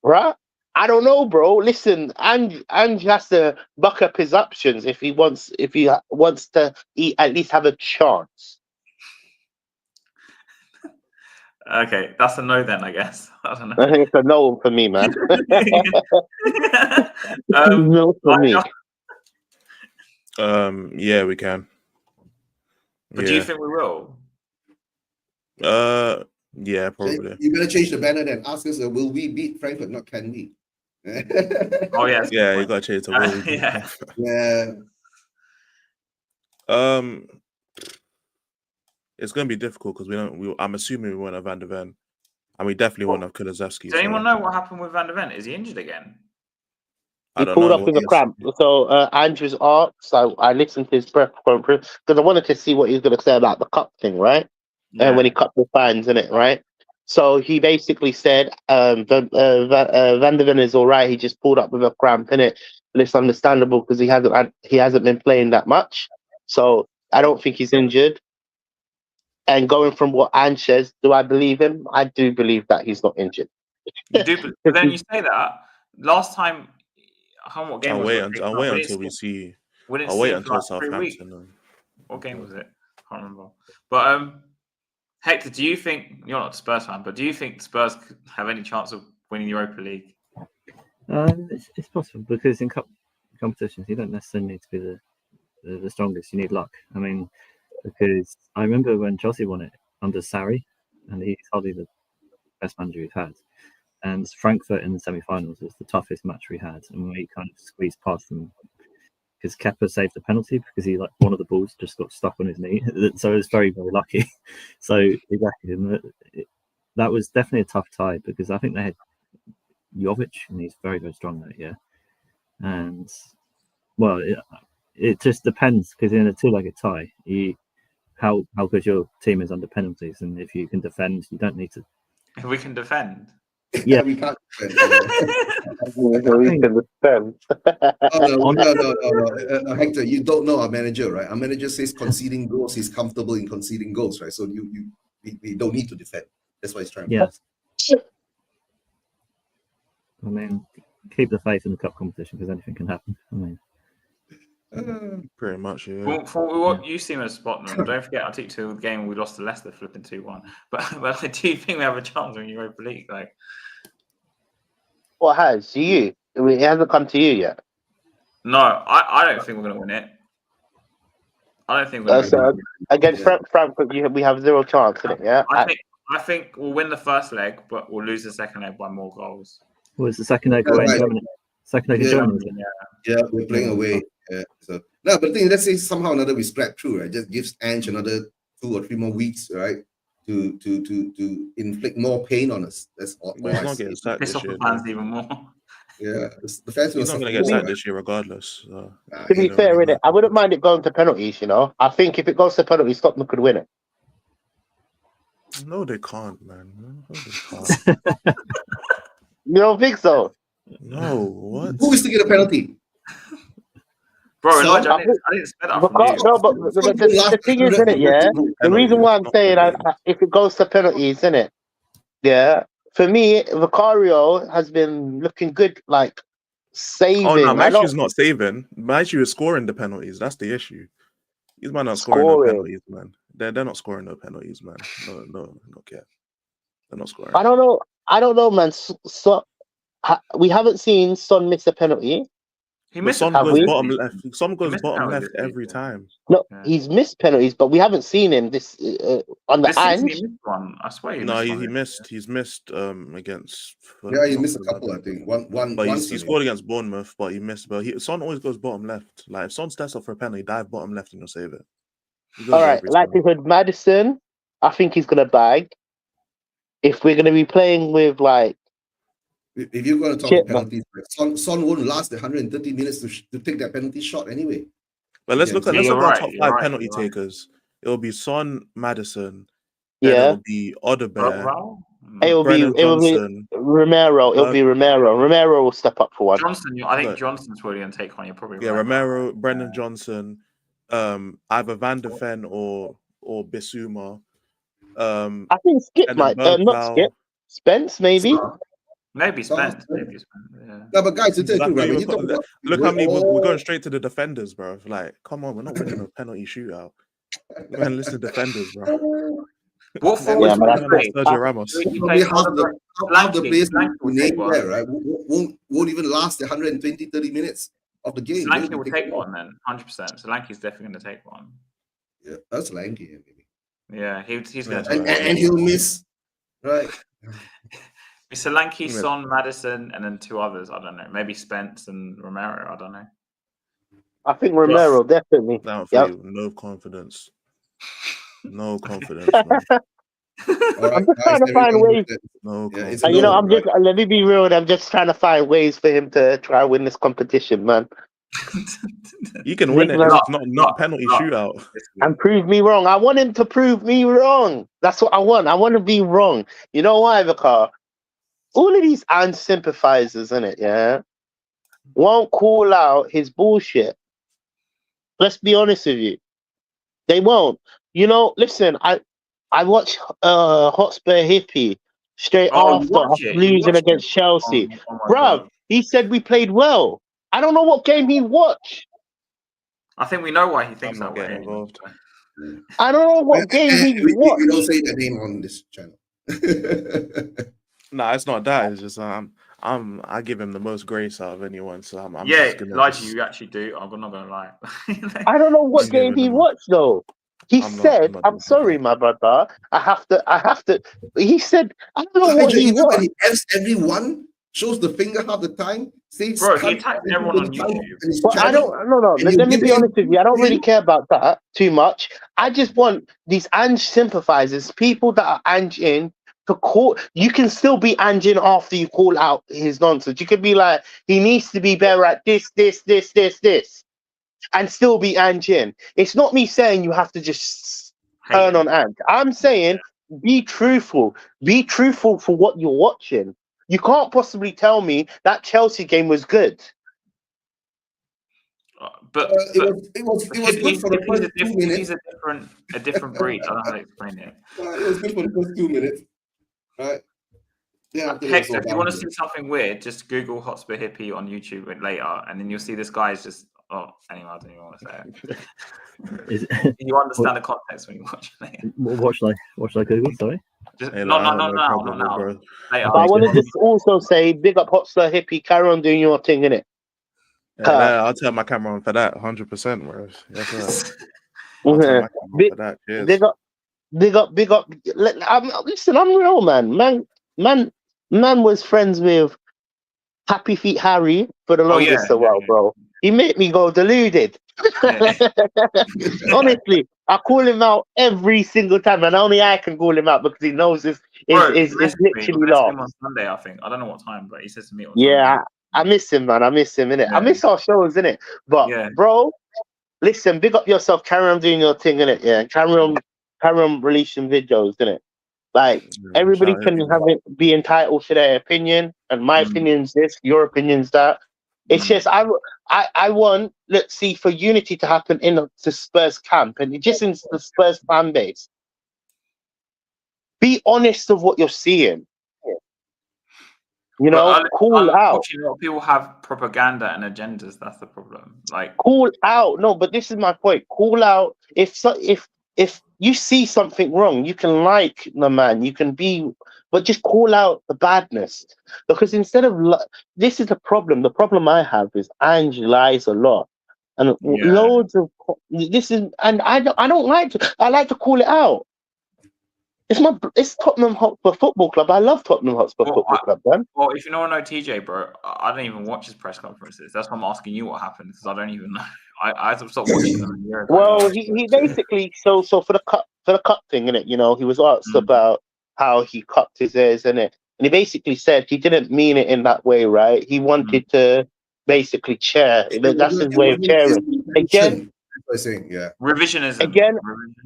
Right? I don't know, bro. Listen, Ange has to buck up his options if he wants to at least have a chance. Okay, that's a no then, I guess. I don't know. I think it's a no for me, man. No for me. Yeah, we can. But do you think we will? Yeah, probably. You better change the banner then. Ask us, will we beat Frankfurt? Not can we? Oh yes. Yeah, you got to change the will. Yeah. It's going to be difficult because I'm assuming we won't have Van de Ven, and we definitely won't have Kulusevski. Does anyone know what happened with Van de Ven? Is he injured again? He pulled up with a cramp. So Andrew's asked. So I listened to his press conference because I wanted to see what he was going to say about the cup thing, right? And when he cut the fans in it, right? So he basically said Van de Ven is all right. He just pulled up with a cramp in it. And it's understandable because he hasn't been playing that much. So I don't think he's injured. And going from what Ange says, do I believe him? I do believe that he's not injured. You do, but then you say that last time. What game I'll was wait it? until we see. I'll wait until Southampton. What game was it? I can't remember. But Hector, do you think you're not a Spurs fan, but do you think Spurs have any chance of winning the Europa League? It's possible because in cup competitions you don't necessarily need to be the strongest. You need luck. I mean, because I remember when Chelsea won it under Sarri, and he's hardly the best manager we've had. And Frankfurt in the semi-finals was the toughest match we had, and we kind of squeezed past them because Kepa saved the penalty because he one of the balls just got stuck on his knee, so it was very, very lucky. So exactly, that was definitely a tough tie because I think they had Jovic and he's very, very strong that year, and well, it just depends because in a two-legged tie, how good your team is under penalties, and if you can defend, you don't need to. If we can defend. Yeah, we can't defend. No. Hector, you don't know our manager, right? Our manager says conceding goals, he's comfortable in conceding goals, right? So we don't need to defend. That's why he's trying. Yeah. I mean, keep the faith in the cup competition because anything can happen. I mean, pretty much, yeah. Well, for what you seem as Spotman, don't forget I took to the game we lost to Leicester flipping 2-1. But I do think we have a chance when Europa League. Like, what has to you? I mean, it hasn't come to you yet. No, I don't think we're going to win it. I don't think we're going to win it. Against Frankfurt, we have zero chance in it. Yeah, I think we'll win the first leg, but we'll lose the second leg by more goals. Well, it's the second leg away in Germany. Second leg in Germany. Yeah, we're playing away. Yeah. So no, but the thing, let's say somehow or another we scrap through, right? Just gives Ange another 2 or 3 more weeks, right? To inflict more pain on us. That's all. He's not getting sacked piss this off year. the fans even more. Yeah, the fans. He's not going to get sacked this year, regardless. To be fair, innit, I wouldn't mind it going to penalties. You know, I think if it goes to penalties, Tottenham could win it. No, they can't, man. No, they can't. You don't think so? No, what? Who is to get a penalty? Bro, So, Elijah, I didn't expect that from you. No, but the thing is, isn't it? Yeah, the reason why I'm saying if it goes to penalties, isn't it? Yeah, for me, Vicario has been looking good, like saving. Oh no, Matthew's not saving. Matthew is scoring the penalties. That's the issue. He's not scoring no penalties, man. They're not scoring no penalties, man. No, not yet. They're not scoring. I don't know, man. So we haven't seen Son miss a penalty. He missed Son goes bottom left. Son goes bottom left every time. No, he's missed penalties, but we haven't seen him this on the Ange. I swear he missed. He's missed against. Yeah, he missed a couple. I think one. But he scored against Bournemouth, but he missed. But Son always goes bottom left. Like if Son steps up for a penalty, dive bottom left and you'll save it. All right, likelihood Maddison. I think he's gonna bag. If we're gonna be playing with like. If you're going to talk about penalties, Son won't last the 130 minutes to take that penalty shot anyway. But let's look at our top 5 penalty takers. It'll be Son, Maddison. Yeah. It'll be Odebear. It will be Romero. It'll be Romero. Romero will step up for one. Johnson, I think Johnson's probably going to take one. You're probably right. Romero, Brendan Johnson, either Van de Ven or Bissouma. I think Skip might not Skip. Spence maybe. Maybe Spence. Yeah. No, but guys, look how many we're going straight to the defenders, bro. Like, come on, we're not winning a penalty shootout. We're going to listen to defenders, bro. What forward? Sergio Ramos. Half the players we name there, right? Won't even last the 120-30 minutes of the game. Solanke will take one then, 100%. Solanke's definitely going to take one. Yeah, that's Solanke, maybe. Yeah, he's going to take one. And he'll miss, right? Solanke, Son, Maddison, and then 2 others. I don't know. Maybe Spence and Romero. I don't know. I think Romero definitely. No confidence. No confidence. Man. I'm just trying to find ways. I'm just. Let me be real. I'm just trying to find ways for him to try and win this competition, man. You can win it. It's not penalty shootout. And prove me wrong. I want him to prove me wrong. That's what I want. I want to be wrong. You know why, Vicar? All of these Ange sympathizers, innit, yeah, won't call out his bullshit. Let's be honest with you. They won't. You know, listen, I watched Hotspur Hippie straight after losing against Chelsea. Bruv, he said we played well. I don't know what game he watched. I think we know why he thinks that way. Involved. I don't know what game he watched. We don't say the name on this channel. No, it's not that. It's just I give him the most grace out of anyone. So I'm Elijah, you actually do. I'm not gonna lie. I don't know what game he watched though. He said, "I'm sorry, my brother. I have to." He said, "I don't know what he watched." He F's everyone, shows the finger half the time. Bro, he attacked everyone on YouTube. Well, I don't. No. Let me be honest with you. I don't really care about that too much. I just want these Ange sympathizers, people that are Ange in, to call. You can still be Ange in after you call out his nonsense. You could be like, he needs to be better at this, and still be Ange in. It's not me saying you have to just turn on Ange. I'm saying be truthful. Be truthful for what you're watching. You can't possibly tell me that Chelsea game was good. But it was good for the first 2 minutes. He's a different breed. I don't know how to explain it. It was good for the first 2 minutes, right? Yeah. Hector, if you want to see something weird, just Google HazSpur Hippie on YouTube later, and then you'll see this guy's just. Oh, anyway, I don't even want to say it. You understand the context when you watch it. What should I Google? Sorry. Just, no, later. I want to just also say, big up HazSpur Hippie. Carry on doing your thing, innit? Yeah, I'll turn my camera on for that, 100%, bro. Yes, sir. Big up. Listen, I'm real, man. Man was friends with Happy Feet Harry for the longest while, bro. He made me go deluded. Yeah. Honestly, I call him out every single time, and only I can call him out because he knows it's literally lost. On Sunday, I think. I don't know what time, but he says to me. Yeah, I miss him, man. I miss him, innit? Yeah. I miss our shows, innit? But bro, listen, big up yourself. Carry on doing your thing, innit? Yeah, carry on releasing videos, innit? Like everybody can be entitled to their opinion, and my opinion's this, your opinion's that. It's just I want, let's see, for unity to happen in the Spurs camp and just in the Spurs fan base. Be honest of what you're seeing. You know, call out. People have propaganda and agendas. That's the problem. Like, call out. No, but this is my point. Call out. If you see something wrong, you can like the man. You can be, but just call out the badness. Because instead of this is the problem. The problem I have is Ange lies a lot, and loads of this is. And I don't like to. I like to call it out. It's Tottenham Hotspur Football Club. I love Tottenham Hotspur Football Club, man. Well, if you don't know TJ, bro, I don't even watch his press conferences. That's why I'm asking you what happened, because I don't even know. I stopped watching them a year ago. Well, he basically so for the cup thing, innit? You know, he was asked about how he cupped his ears, innit? And he basically said he didn't mean it in that way, right? He wanted to basically chair. That's his way of chairing. Again, revisionism.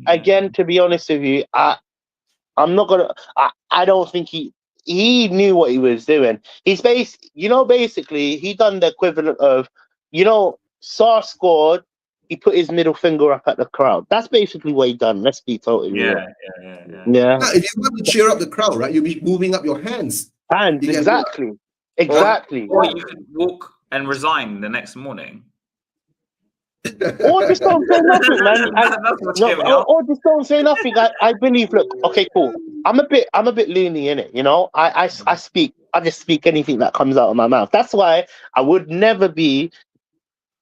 Again, to be honest with you, I'm not gonna. I don't think he knew what he was doing. He's basically he done the equivalent of, Sarr scored. He put his middle finger up at the crowd. That's basically what he done. Let's be totally real. Yeah. If you want to cheer up the crowd, right, you'll be moving up your hands. Exactly. Or you can walk and resign the next morning. Or just don't say nothing, man. Or just don't say nothing. I believe. Look, okay, cool. I'm a bit loony in it, I just speak anything that comes out of my mouth. That's why I would never be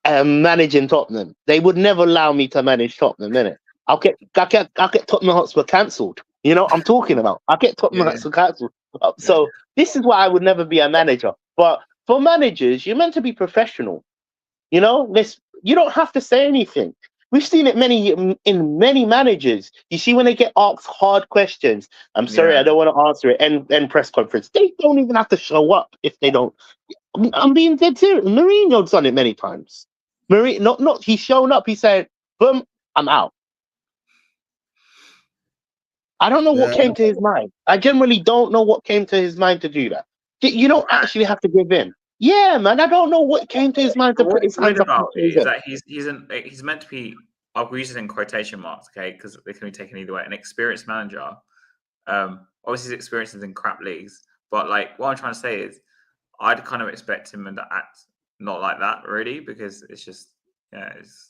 managing Tottenham. They would never allow me to manage Tottenham, innit? I'll get Tottenham Hotspur cancelled. I'm talking about. I'll get Tottenham Hotspur cancelled. So this is why I would never be a manager. But for managers, you're meant to be professional. You don't have to say anything. We've seen it in many managers. You see, when they get asked hard questions, I'm sorry, I don't want to answer it. And press conference, they don't even have to show up if they don't. I'm being dead serious. Mourinho's done it many times. He's shown up. He said, "Boom, I'm out." I don't know what came to his mind. I generally don't know what came to his mind to do that. You don't actually have to give in. Yeah, man, I don't know what came to his mind to put his hands up. He's meant to be, I'll use it in quotation marks, okay, because they can be taken either way, an experienced manager. Obviously his experience is in crap leagues, but like what I'm trying to say is I'd kind of expect him to act not like that, really, because it's just, it's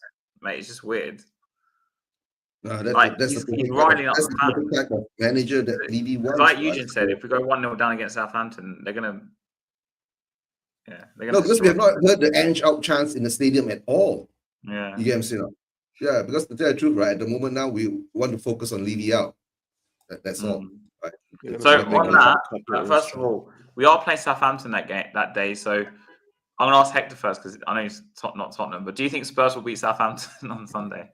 just weird. No, that's he's riding up the type of manager that Levy wants. Like Eugene said, if we go 1-0 down against Southampton, they're gonna. No, because we have not heard the Ange out chance in the stadium at all. Yeah, you get what I'm saying? Yeah, because to tell the truth, right, at the moment now we want to focus on Levy out. That's all. Right? So on that, first of all, we are playing Southampton that day. So I'm gonna ask Hector first because I know he's not Tottenham, but do you think Spurs will beat Southampton on Sunday?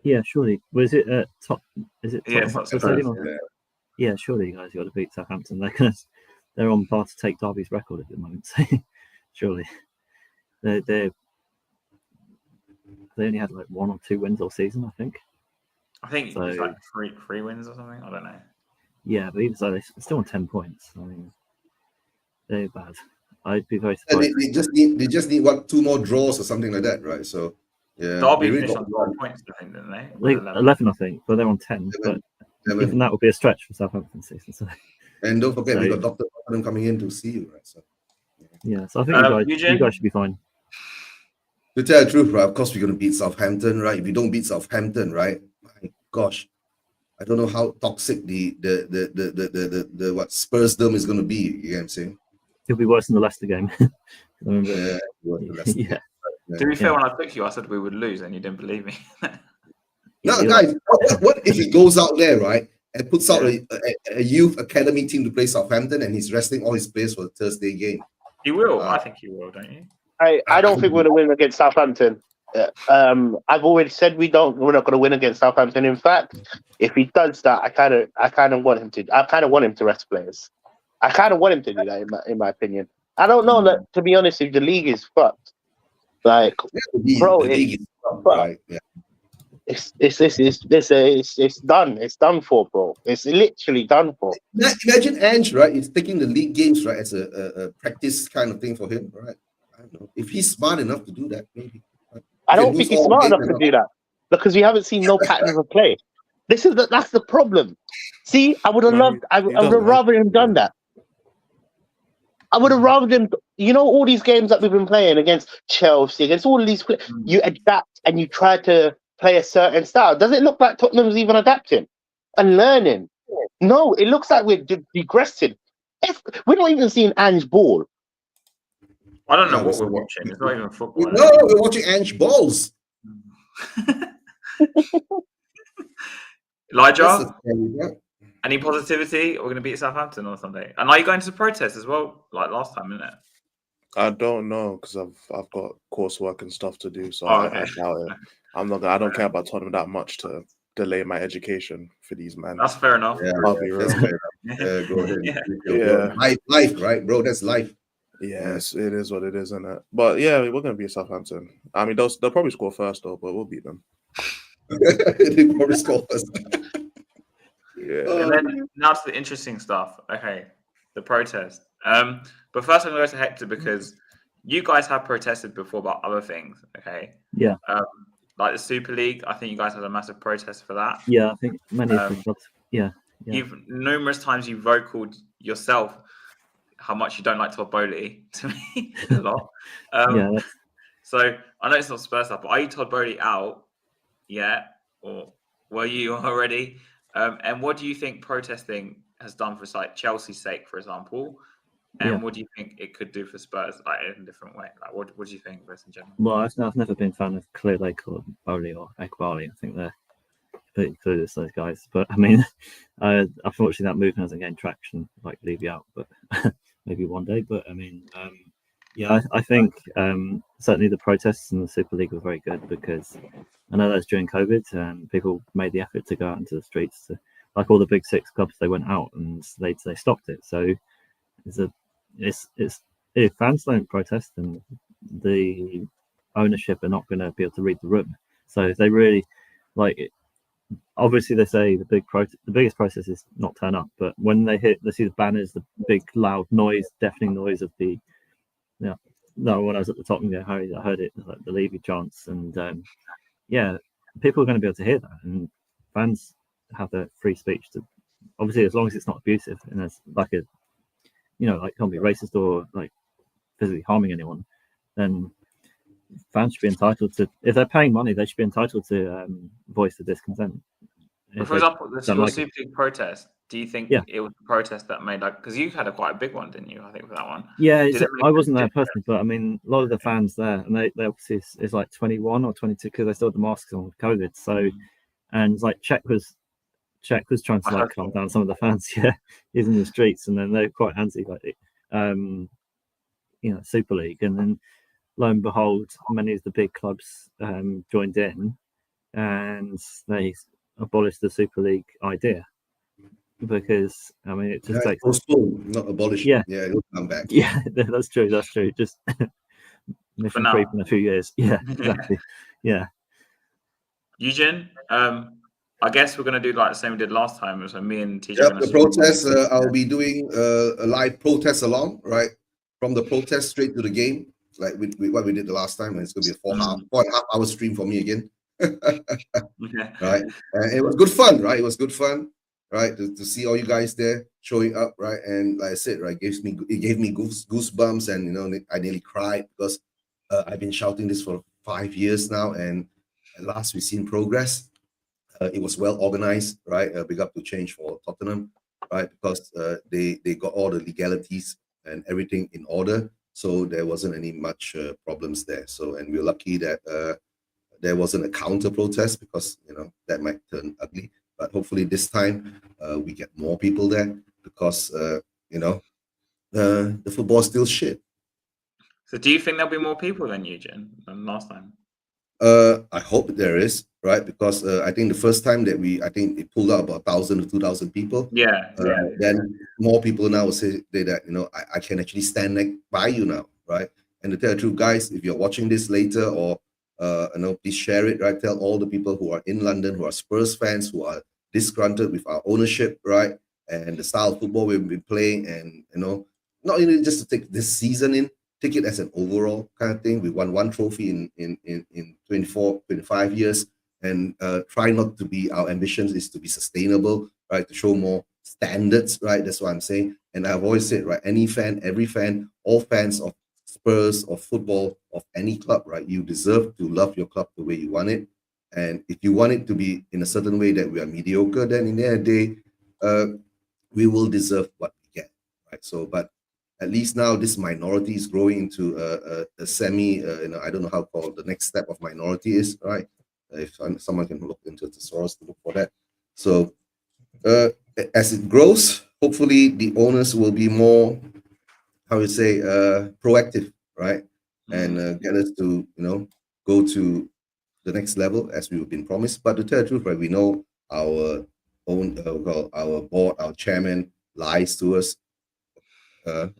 Yeah, surely. Was it at top? Is it Yeah, Tottenham it's Hotspur Stadium? Yeah, surely you guys got to beat Southampton. They're on par to take Derby's record at the moment. So surely they only had like 1 or 2 wins all season, I think. I think so, it's like three wins or something. I don't know. Yeah, but even so, they're still on 10 points. I mean, they're bad. I'd be very surprised. They just need 2 more draws or something like that, right? So yeah, Derby finished on 12 points, I think, didn't they? 11, I think, but they're on 10. 11. But even that would be a stretch for Southampton season. So. And don't forget, we got Dr. Tottenham coming in to see you, right? So yeah, so I think you guys should be fine. To tell the truth, right? Of course, we're going to beat Southampton, right? If you don't beat Southampton, right? My gosh, I don't know how toxic the what Spursdom is going to be. You know what I'm saying? It'll be worse than the Leicester game. Yeah. To be fair, when I took you, I said we would lose, and you didn't believe me. No, guys, what if he goes out there, right, and puts out a youth academy team to play Southampton, and he's resting all his players for the Thursday game? He will. I think he will, don't you? I don't think we're going to win against Southampton. I've already said we're not going to win against Southampton. In fact, if he does that, I kind of want him to. I kind of want him to rest players. I kind of want him to do that, in my opinion. I don't know that, to be honest, if the league is fucked. Like, bro, the league is fucked, right? Yeah. It's done. It's done for, bro. It's literally done for. Imagine Ange, right? He's taking the league games, right, as a practice kind of thing for him, right? I don't know if he's smart enough to do that. Maybe. I don't think he's smart enough to do that because we haven't seen no patterns of play. That's the problem. See, I would have loved. I would have rather him done that. I would have rather him. You know, all these games that we've been playing against Chelsea, against all of these, you adapt and you try to play a certain style. Does it look like Tottenham's even adapting and learning? No, it looks like we're digressing. If we're not even seeing Ange ball. I don't know what we're watching. It's not even football. No, we're watching Ange balls. Elijah, any positivity? We're going to beat Southampton on Sunday. And are you going to protest as well, like last time, isn't it? I don't know because I've got coursework and stuff to do, so I doubt it. I don't care about Tottenham that much to delay my education for these men. That's fair enough. Yeah, I'll be real. Yeah, go ahead. Yeah. Life, right, bro? That's life. Yes, it is what it is, isn't it? But yeah, we're gonna beat Southampton. I mean, they'll probably score first though, but we'll beat them. They probably score first. Yeah. And then now to the interesting stuff. Okay, the protest. But first I'm gonna go to Hector because you guys have protested before about other things. Okay. Yeah. Like the Super League, I think you guys had a massive protest for that. Yeah, I think many of the clubs. Yeah. You've numerous times you vocaled yourself how much you don't like Todd Bowley to me a lot. So I know it's not Spurs stuff, but are you Todd Bowley out yet, or were you already? And what do you think protesting has done for like Chelsea's sake, for example? And what do you think it could do for Spurs, like in a different way? Like, what do you think, in general? Well, I've never been a fan of Clearlake or Bowley or Ekbali. I think they're completely clueless, those guys. But I mean, unfortunately, that movement hasn't gained traction like Levy out, but maybe one day. But I mean, I think certainly the protests in the Super League were very good because I know that was during COVID and people made the effort to go out into the streets. Like all the big 6 clubs, they went out and they stopped it. So if fans don't protest, then the ownership are not going to be able to read the room. So if they really obviously they say the biggest protest is not turn up, but when they see the banners, the big loud noise, deafening noise of the when I was at the top, I heard it like the Levy chants, and people are going to be able to hear that, and fans have their free speech to, obviously, as long as it's not abusive and it's like can't be racist or like physically harming anyone, then fans should be entitled to, if they're paying money, they should be entitled to voice the discontent. For example, the Super League protest, do you think it was the protest that made, like, because you had quite a big one, didn't you? I think for that one. Yeah, I wasn't there personally, but I mean, a lot of the fans there, and they obviously is like 21 or 22 because they still had the masks on with COVID. So, and like Czech was trying to like calm down some of the fans, he's in the streets, and then they're quite anti Super League, and then lo and behold, many of the big clubs joined in, and they abolished the Super League idea. Because I mean, it just takes postponed, not abolished. Yeah, it'll come back. Yeah, that's true. Just mission creep in a few years. Yeah, exactly. Yeah. Eugene, I guess we're gonna do like the same we did last time. So me and TJ. Yep, the protest. I'll be doing a live protest along, right, from the protest straight to the game, like with what we did the last time. And it's gonna be a 4.5 hour stream for me again. Right, and it was good fun, right? It was good fun, right, to see all you guys there showing up, right? And like I said, right, it gave me goosebumps, and you know, I nearly cried because I've been shouting this for 5 years now, and at last we've seen progress. It was well organized, right? Big up to Change for Tottenham, right? Because they got all the legalities and everything in order, so there wasn't any much problems there. So, and we're lucky that there wasn't a counter protest, because you know that might turn ugly. But hopefully this time we get more people there, because you know the football's still shit. So, do you think there'll be more people than Eugene than last time? I hope there is, right? Because I think the first time that I think it pulled out about 1,000 to 2,000 people. Yeah. Then more people now will say that, you know, I can actually stand by you now, right? And to tell the truth, guys, if you're watching this later, or you know, please share it, right? Tell all the people who are in London, who are Spurs fans, who are disgruntled with our ownership, right? And the style of football we've been playing, and you know, not only just to take this season in, take it as an overall kind of thing. We won one trophy in 24, 25 years, and try not to be, our ambitions is to be sustainable, right? To show more standards, right? That's what I'm saying. And I've always said, right, any fan, every fan, all fans of Spurs, of football, of any club, right? You deserve to love your club the way you want it. And if you want it to be in a certain way that we are mediocre, then in the end of the day, we will deserve what we get, right? So, but at least now this minority is growing into a semi, you know, I don't know how called the next step of minority is, right? If someone can look into the source to look for that. So as it grows, hopefully the owners will be more, how you say, proactive, right? And get us to, you know, go to the next level as we've been promised. But to tell the truth, right, we know our own, our board, our chairman lies to us.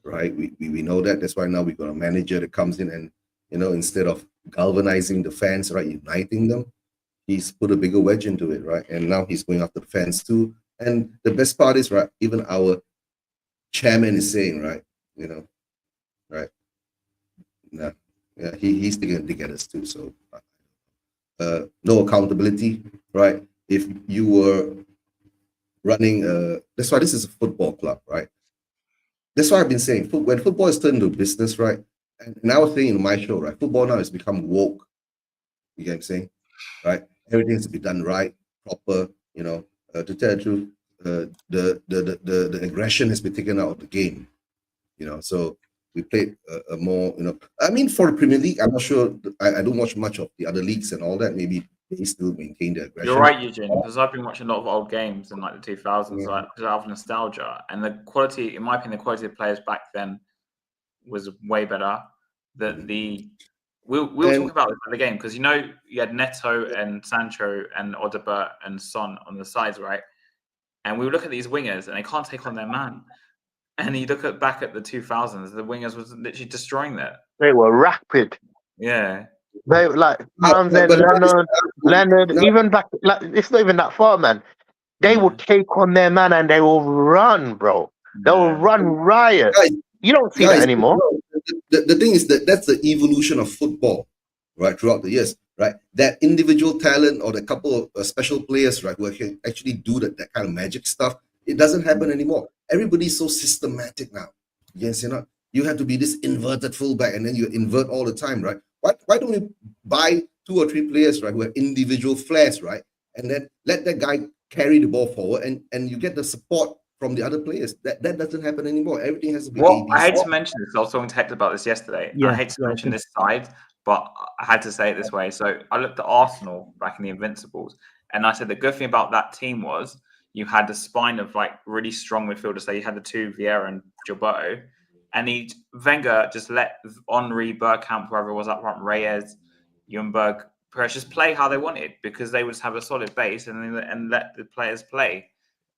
Right, we know that. That's why now we got a manager that comes in, and you know, instead of galvanizing the fans, right, uniting them, he's put a bigger wedge into it, right? And now he's going after the fans too. And the best part is, right, even our chairman is saying, right, you know, right, yeah, he's taking a dig at us too. So no accountability, right? If you were running, that's why this is a football club, right? That's why I've been saying, when football is turned into business, right? And I was saying in my show, right? Football now has become woke. You get what I'm saying, right? Everything has to be done right, proper. You know, to tell the truth, the aggression has been taken out of the game. You know, so we played a more, you know, I mean, for the Premier League, I'm not sure. I don't watch much of the other leagues and all that. Maybe they still maintain their aggression. You're right, Eugene, because I've been watching a lot of old games in like the 2000s, like out of nostalgia, and the quality, in my opinion, the quality of players back then was way better. We'll talk about this at the game, because you know you had Neto and Sancho and Odebert and Son on the sides, right? And we look at these wingers and they can't take on their man. And you look back at the 2000s, the wingers was literally destroying that. They were rapid. Yeah. They like Leonard, even back, like, it's not even that far, man. They will take on their man and they will run, bro. They will run riot. Guys, you don't see that anymore. The thing is that that's the evolution of football, right? Throughout the years, right? That individual talent or the couple of special players, right, who can actually do that kind of magic stuff, it doesn't happen anymore. Everybody's so systematic now. Yes, you know, you have to be this inverted fullback, and then you invert all the time, right? Why don't we buy 2 or 3 players, right, who have individual flares, right, and then let that guy carry the ball forward, and you get the support from the other players. That doesn't happen anymore. Everything has to be. Well, I hate to mention this. I was talking to Hector about this yesterday. Yeah, I hate to mention this side, but I had to say it this way. So I looked at Arsenal back in the Invincibles, and I said the good thing about that team was you had the spine of like really strong midfielders. So you had the 2, Vieira and Gilberto, and Wenger just let Henry, Bergkamp, whoever was up front, Reyes, Ljungberg, Perez just play how they wanted because they would just have a solid base and let the players play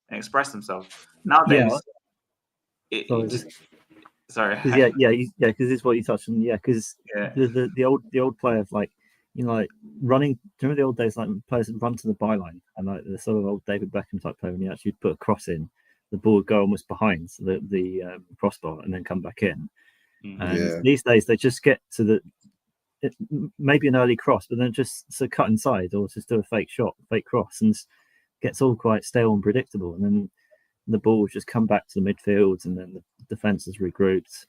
and express themselves. Nowadays, sorry. Because it's what you touched on. Yeah, because the old players like running. Do you remember the old days like players run to the byline and like the sort of old David Beckham type player when you actually put a cross in, the ball would go almost behind the crossbar and then come back in. And these days they just get to maybe an early cross, but then just cut inside or just do a fake cross, and gets all quite stale and predictable. And then the ball just come back to the midfield, and then the defense is regrouped.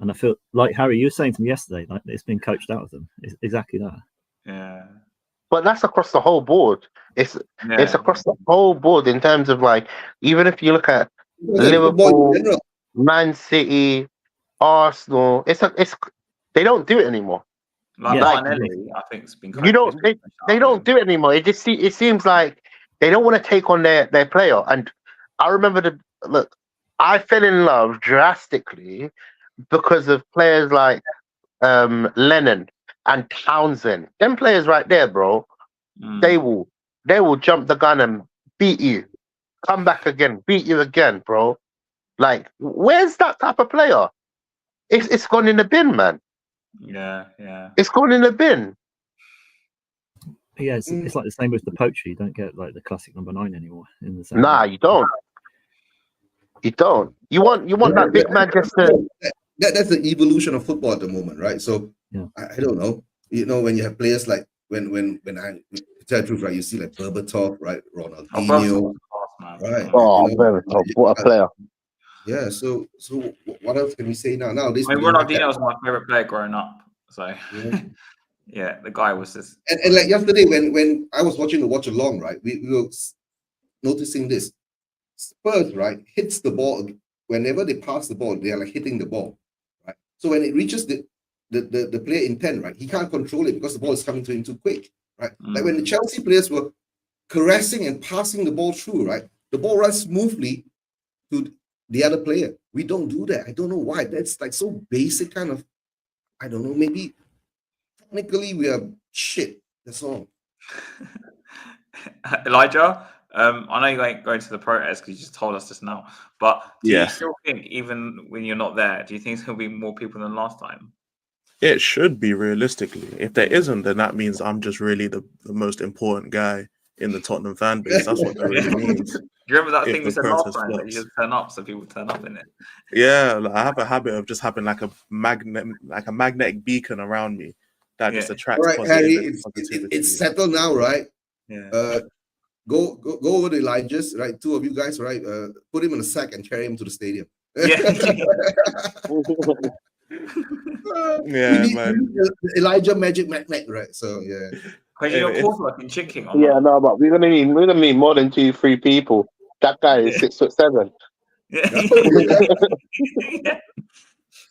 And I feel like Harry, you were saying to me yesterday, like it's been coached out of them. It's exactly that. Yeah. But that's across the whole board. It's across the whole board in terms of like, even if you look at Liverpool, Man City, Arsenal, they don't do it anymore. Like Martinelli, I think it's been. They don't do it anymore. It seems like they don't want to take on their player. And I remember I fell in love drastically because of players like Lennon and Townsend. Them players right there, bro. They will jump the gun and beat you, come back again, beat you again, bro. Like, where's that type of player? It's gone in the bin, man. Yeah. It's gone in the bin. Yeah, it's like the same with the poacher. You don't get like the classic number 9 anymore in the same. Nah, you don't. You don't. You want that big man just to. That's the evolution of football at the moment, right? So I don't know. When you have players like when I tell the truth, right? You see like Berbatov, right? Ronaldinho, right? Berbatov, what a player! Yeah. So what else can we say now? Nowadays, Ronaldinho was my favorite player growing up. So yeah, the guy was just. And like yesterday, when I was watching the watch along, right? We were noticing this. Spurs, right, hits the ball whenever they pass the ball. They are like hitting the ball, right? So when it reaches the player intent, right, he can't control it because the ball is coming to him too quick, right? Like when the Chelsea players were caressing and passing the ball through, right, the ball runs smoothly to the other player. We don't do that. I don't know why. That's like so basic kind of. I don't know. Maybe technically we are shit. That's all. Elijah. I know you ain't going to the protest because you just told us this now, but do you still think, even when you're not there, do you think there'll be more people than last time? It should be, realistically. If there isn't, then that means I'm just really the most important guy in the Tottenham fan base. That's what that really means. Do you remember that thing we said last time? That you just turn up so people turn up in it. Yeah, like, I have a habit of just having like a magnetic beacon around me that just attracts positivity. Harry, it's settled now, right? Yeah. Go over to Elijah's, right? 2 of you guys, right? Put him in a sack and carry him to the stadium. Man. Elijah Magic Magnet, right? So yeah. Because you're course looking chicken. No, but we're gonna need more than 2-3 people. That guy is 6'7".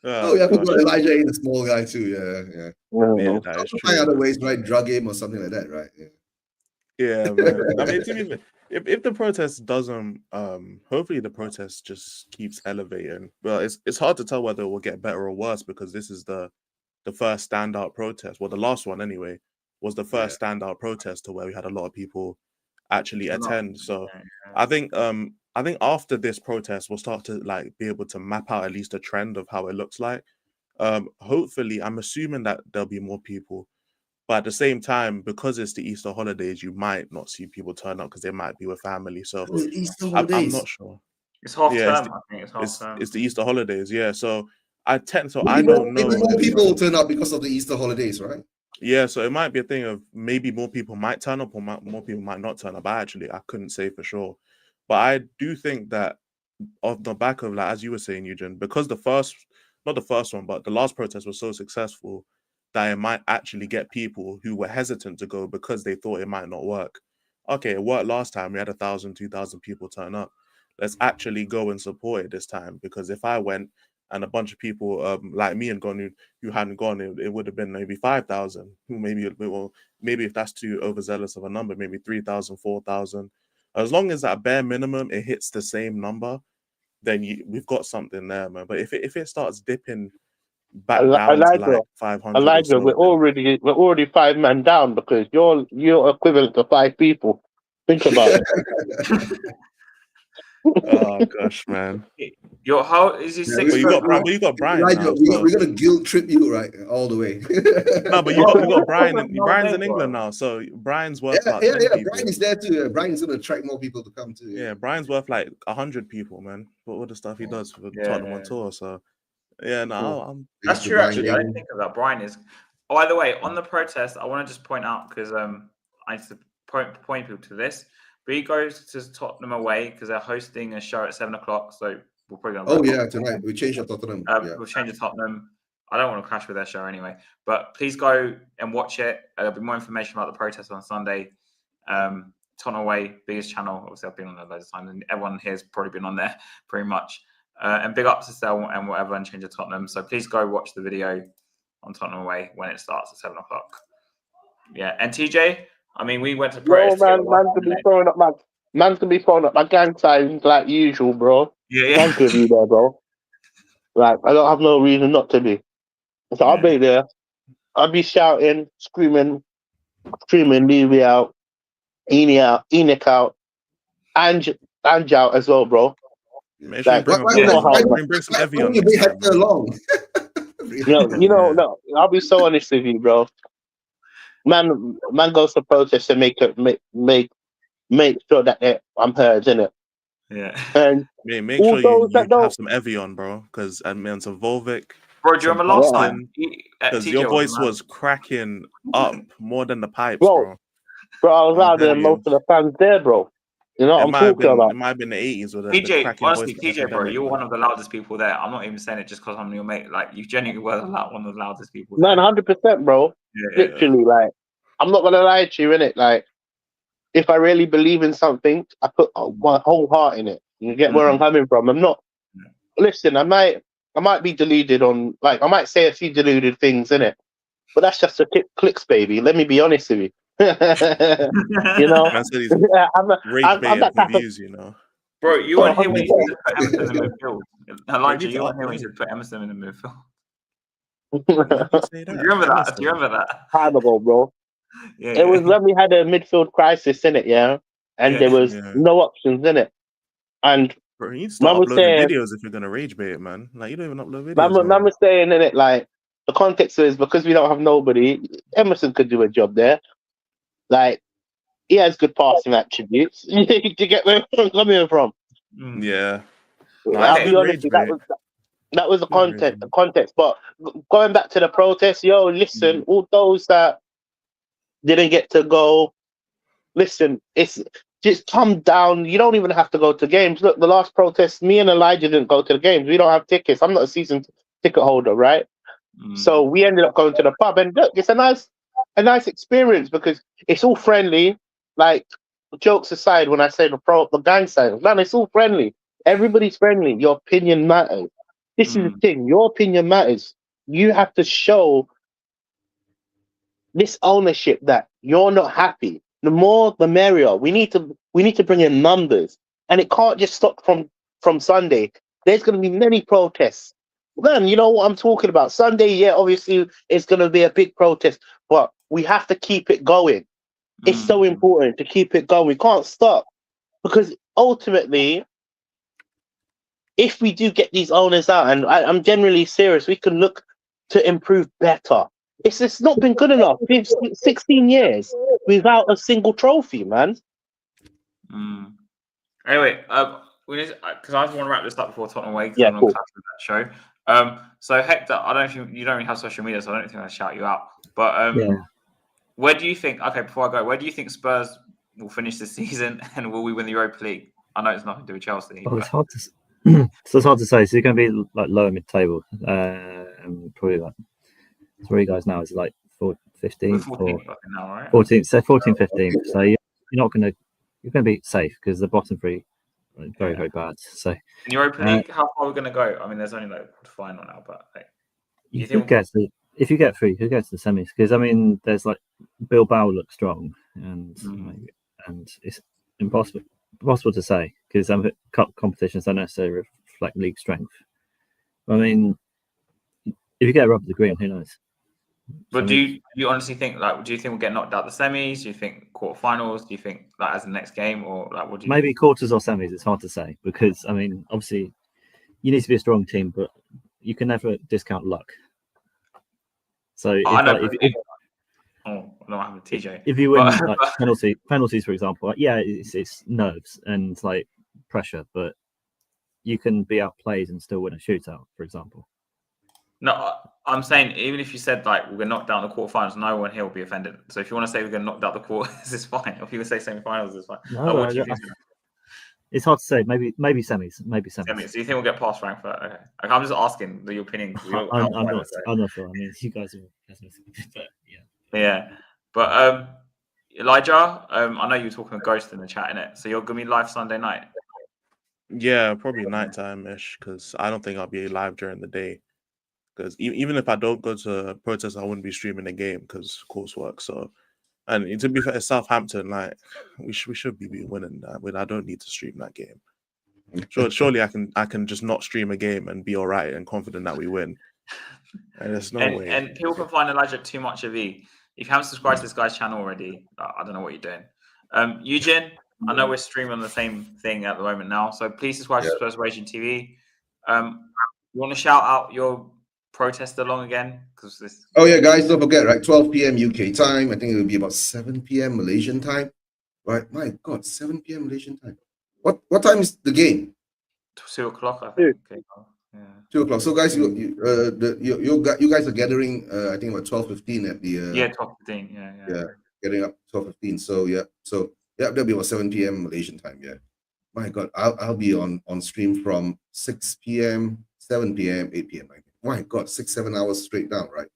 I forgot Elijah is a small guy too. Yeah. Find other ways, right? Drug him or something like that, right? Yeah, man. I mean, if the protest doesn't, hopefully the protest just keeps elevating. Well, it's hard to tell whether it will get better or worse because this is the first standout protest. Well, the last one anyway was the first standout protest to where we had a lot of people actually attend. So I think after this protest, we'll start to like be able to map out at least a trend of how it looks like. Hopefully, I'm assuming that there'll be more people. But at the same time, because it's the Easter holidays, you might not see people turn up because they might be with family. So I'm not sure. It's half term. I think it's half term. It's the Easter holidays, yeah. So I don't know. Maybe more people will turn up because of the Easter holidays, right? Yeah, so it might be a thing of maybe more people might turn up or more people might not turn up. I couldn't say for sure. But I do think that off the back of, like, as you were saying, Eugen, because not the first one, but the last protest was so successful, that it might actually get people who were hesitant to go because they thought it might not work. Okay, it worked last time. We had 1,000, 2,000 people turn up. Let's actually go and support it this time. Because if I went and a bunch of people like me and gone who hadn't gone, it would have been maybe 5,000. Maybe if that's too overzealous of a number, maybe 3,000, 4,000. As long as at bare minimum it hits the same number, then we've got something there, man. But if it starts dipping back down to like 500, Elijah, or so, we're already 5 men down because you're equivalent to 5 people. Think about it. Oh gosh, man. How is he 6 But you got Brian Elijah, now. we're gonna guilt trip you right all the way. No, but you got Brian. Brian's in England now, so Brian's worth yeah. people. Brian is there too. Brian's gonna attract more people to come too. Yeah, Brian's worth like 100 people, man. For all the stuff he does for Tottenham on tour. So yeah, no, that's true. Actually, I didn't think of that. Brian is. Oh, by the way, on the protest, I want to just point out because I used to point people to this. But he goes to Tottenham away because they're hosting a show at 7 o'clock. So we're probably going to. Tonight we changed our Tottenham. We'll change to Tottenham. I don't want to clash with their show anyway. But please go and watch it. There'll be more information about the protest on Sunday. Tottenham away, biggest channel. Obviously, I've been on there loads of times, and everyone here has probably been on there pretty much. And big up to Sell and whatever, and change to Tottenham. So please go watch the video on Tottenham away when it starts at 7 o'clock. Yeah, and TJ. I mean, we went to protest. Man's gonna be throwing up my gang signs like usual, bro. Yeah. Man's gonna be there, bro. Like, I don't have no reason not to be. So I'll be there. I'll be shouting, screaming, Levy out, Enoch out, and out as well, bro. Make sure you bring some Evian. No, I'll be so honest with you, bro. Man goes to protest and make sure that I'm heard, innit? Yeah. And make sure you have some Evian, bro, because some Volvic. Bro, do you remember last time? Because your voice was cracking up more than the pipes, bro. Bro, I was out there, most of the fans there, bro. You know what I'm talking about? It might have been the 80s or the TJ, honestly, TJ, bro, you're one of the loudest people there. I'm not even saying it just because I'm your mate. Like, you genuinely were one of the loudest people there. Man, 100%, bro. Literally, like, I'm not gonna lie to you, innit? Like, if I really believe in something, I put my whole heart in it. You get where I'm coming from. I'm not. Listen, I might be deluded on, like, I might say a few deluded things, innit? But that's just a clicks, baby. Let me be honest with you. You know, I'm not views, you know. Bro, you weren't here when he said put Emerson in the midfield. Elijah, you weren't here when he said put Emerson in the midfield. Do you remember that? Time ago, bro. It was when we had a midfield crisis in it, and there was no options in it. And bro, you need to start uploading videos if you're gonna rage bait, man. Like, you don't even upload videos. Man was saying in it, like, the context is because we don't have nobody, Emerson could do a job there. Like, he has good passing attributes. You get where I'm coming from? Yeah. I'll be honest, that was the context. But going back to the protest, listen, all those that didn't get to go, listen, it's just come down. You don't even have to go to games. Look, the last protest, me and Elijah didn't go to the games. We don't have tickets. I'm not a season ticket holder, right? So we ended up going to the pub, and look, it's a nice experience because it's all friendly. Like, jokes aside, when I say the gang signs, man, it's all friendly. Everybody's friendly. Your opinion matters. This is the thing. Your opinion matters. You have to show this ownership that you're not happy. The more, the merrier. We need to bring in numbers, and it can't just stop from Sunday. There's going to be many protests. Man, you know what I'm talking about. Sunday, obviously, it's going to be a big protest, but we have to keep it going. It's so important to keep it going. We can't stop because ultimately, if we do get these owners out, and I'm generally serious, we can look to improve better. It's not been good enough. We've 16 years without a single trophy, man. Anyway, because I just want to wrap this up before Tottenham away. Yeah, cool. That show. So Hector, I don't know if you don't really have social media, so I don't think I'll shout you out. But where do you think? Okay, before I go, where do you think Spurs will finish this season, and will we win the Europa League? I know it's nothing to do with Chelsea. Oh, it's hard to. So it's hard to say. So you're going to be like lower mid-table, probably like 3 guys now is like 15 or now, right? 14. So 14, 15. So you're not going to. You're going to be safe because the bottom 3 are very, very bad. So in Europa League, how far are we going to go? I mean, there's only like the final now, but like, if you get through, you go to the semis because I mean, there's like Bilbao looks strong and it's impossible to say because cup competitions don't necessarily like league strength. I mean, if you get a rubber the green, who knows? But do you honestly think, like, do you think we'll get knocked out the semis? Do you think quarterfinals? Do you think like as the next game, or like what do you maybe think? quarters or semis? It's hard to say because I mean, obviously, you need to be a strong team, but you can never discount luck. So if you win like penalties, for example, like, yeah, it's nerves and like pressure, but you can be outplayed and still win a shootout, for example. No, I'm saying even if you said like we're knocked out in the quarterfinals, no one here will be offended. So if you want to say we're going to knock out the quarters, it's fine. Or if you want to say semi-finals, it's fine. No, it's hard to say. Maybe semis. Maybe semis. So you think we'll get past Frankfurt? Okay. I'm just asking your opinion. I'm not sure. I mean, you guys are pessimistic, but yeah. Yeah, but Elijah, I know you were talking to Ghost in the chat, innit? So you're gonna be live Sunday night? Yeah, probably nighttime-ish, because I don't think I'll be live during the day. Because even if I don't go to protest, I wouldn't be streaming the game because coursework. So, and to be fair, Southampton, like we should be winning that. But I don't need to stream that game. Surely I can just not stream a game and be all right and confident that we win. And there's no way. And people can find Elijah too much of E. If you haven't subscribed to this guy's channel already, I don't know what you're doing. Eugene, I know we're streaming on the same thing at the moment now, so please subscribe to Spurs Raging TV. You want to shout out your protest along again? Oh yeah, guys, don't forget, right? 12 p.m. UK time. I think it will be about 7 p.m. Malaysian time. Right? My God, 7 p.m. Malaysian time. What time is the game? 2 o'clock, I think. Okay. Yeah. 2 o'clock. So guys, you guys are gathering. I think about 12:15 at the. 12:15. Yeah. Getting up 12:15. So that'll be about 7 p.m. Malaysian time. Yeah. My God, I'll be on stream from 6 p.m., 7 p.m., 8 p.m. My God, 6-7 hours straight down, right?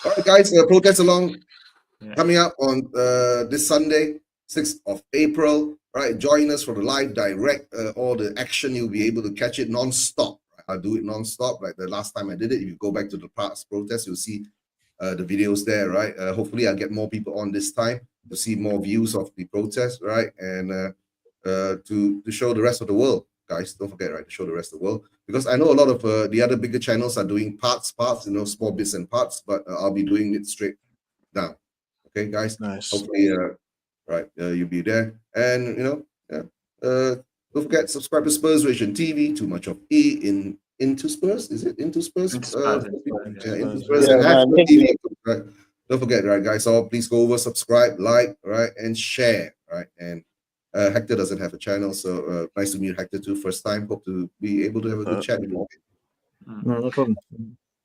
All right, guys, protest along coming up on this Sunday, 6th of April. Right, join us for the live direct. All the action, you'll be able to catch it non-stop. Right? I'll do it non-stop, like the last time I did it. If you go back to the past protest, you'll see the videos there, right? Hopefully, I'll get more people on this time to see more views of the protest, right? And to show the rest of the world. Guys, don't forget, right, to show the rest of the world, because I know a lot of the other bigger channels are doing parts, small bits and parts, but I'll be doing it straight down. Okay, guys. Nice. Hopefully, you'll be there, and don't forget, subscribe to Spurs Raging TV. Too much of E into Spurs. Is it into Spurs? Into Spurs. Into Spurs. And HazSpur TV. Right? Don't forget, right, guys. So please go over, subscribe, like, right, and share, right, and. Hector doesn't have a channel, so nice to meet Hector too. First time. Hope to be able to have a good chat with you. No problem.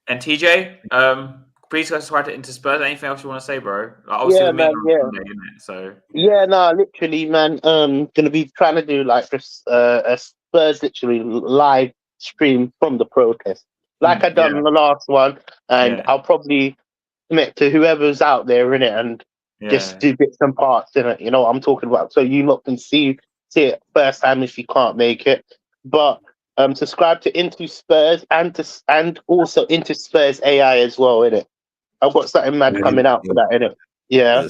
And TJ, please go subscribe to Into Spurs. Anything else you want to say, bro? Obviously, man. Literally, man. Gonna be trying to do like this a Spurs literally live stream from the protest, like I done in the last one, and I'll probably commit to whoever's out there in it and. Just do bits and parts in it, you know what I'm talking about. So you lot can see it first time if you can't make it. But subscribe to Into Spurs and also Into Spurs AI as well, innit? I've got something mad coming out for that, innit? Yeah.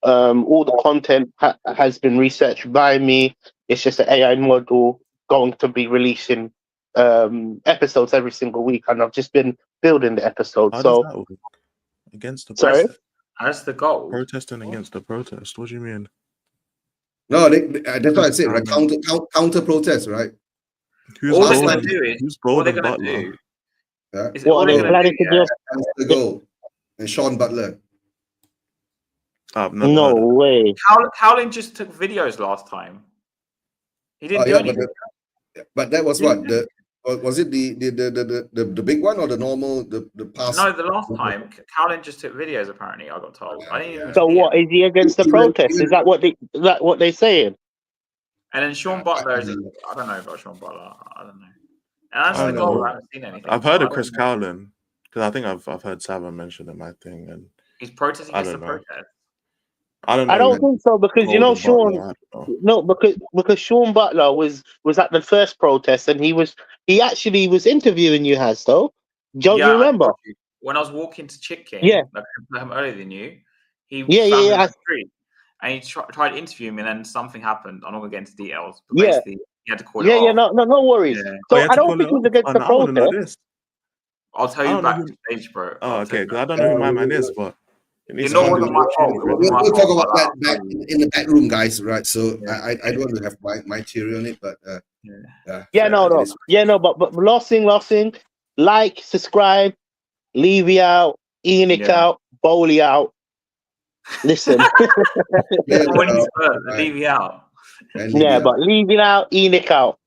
All the content has been researched by me. It's just an AI model going to be releasing episodes every single week, and I've just been building the episodes. Against the protest. That's the goal. Protesting against the protest. What do you mean? No, that's what I said, right? Counter protest, right? All they're going to do is all they're going to do. What are they planning to do? That's the goal. And Sean Butler. No way. Howling just took videos last time. He didn't do anything. But that was what was it the big one or the normal the past? No, the last time Howling just took videos. Apparently, I got told. I didn't even so what is he against the protest? Is that what they're saying? And then Sean Butler. I don't know about Sean Butler. I don't know. And that's the goal. I haven't seen anything. I've heard of Chris Cowlin because I think I've heard Sava mention him. I think and he's protesting against the protest. I don't know. I don't think so because you know Sean. No, because Sean Butler was at the first protest and he actually was interviewing you, though. Don't you remember? When I was walking to Chick King, like earlier than you, he found me in the street and he tried to interview me, and then something happened. I'm not going to get into details, but basically You had to call it off. no worries. Yeah. So I don't think he's against the I want to know protest. this. I'll tell you backstage, bro. Oh, okay, because I don't know who my man is, but you know what my fault. We'll talk about that back in the back room, guys. Right? So I don't want to have my theory on it, but but last thing, like, subscribe, Levy out, Enoch out, Bowley out. Listen, Levy out. But Levy out, Enoch out.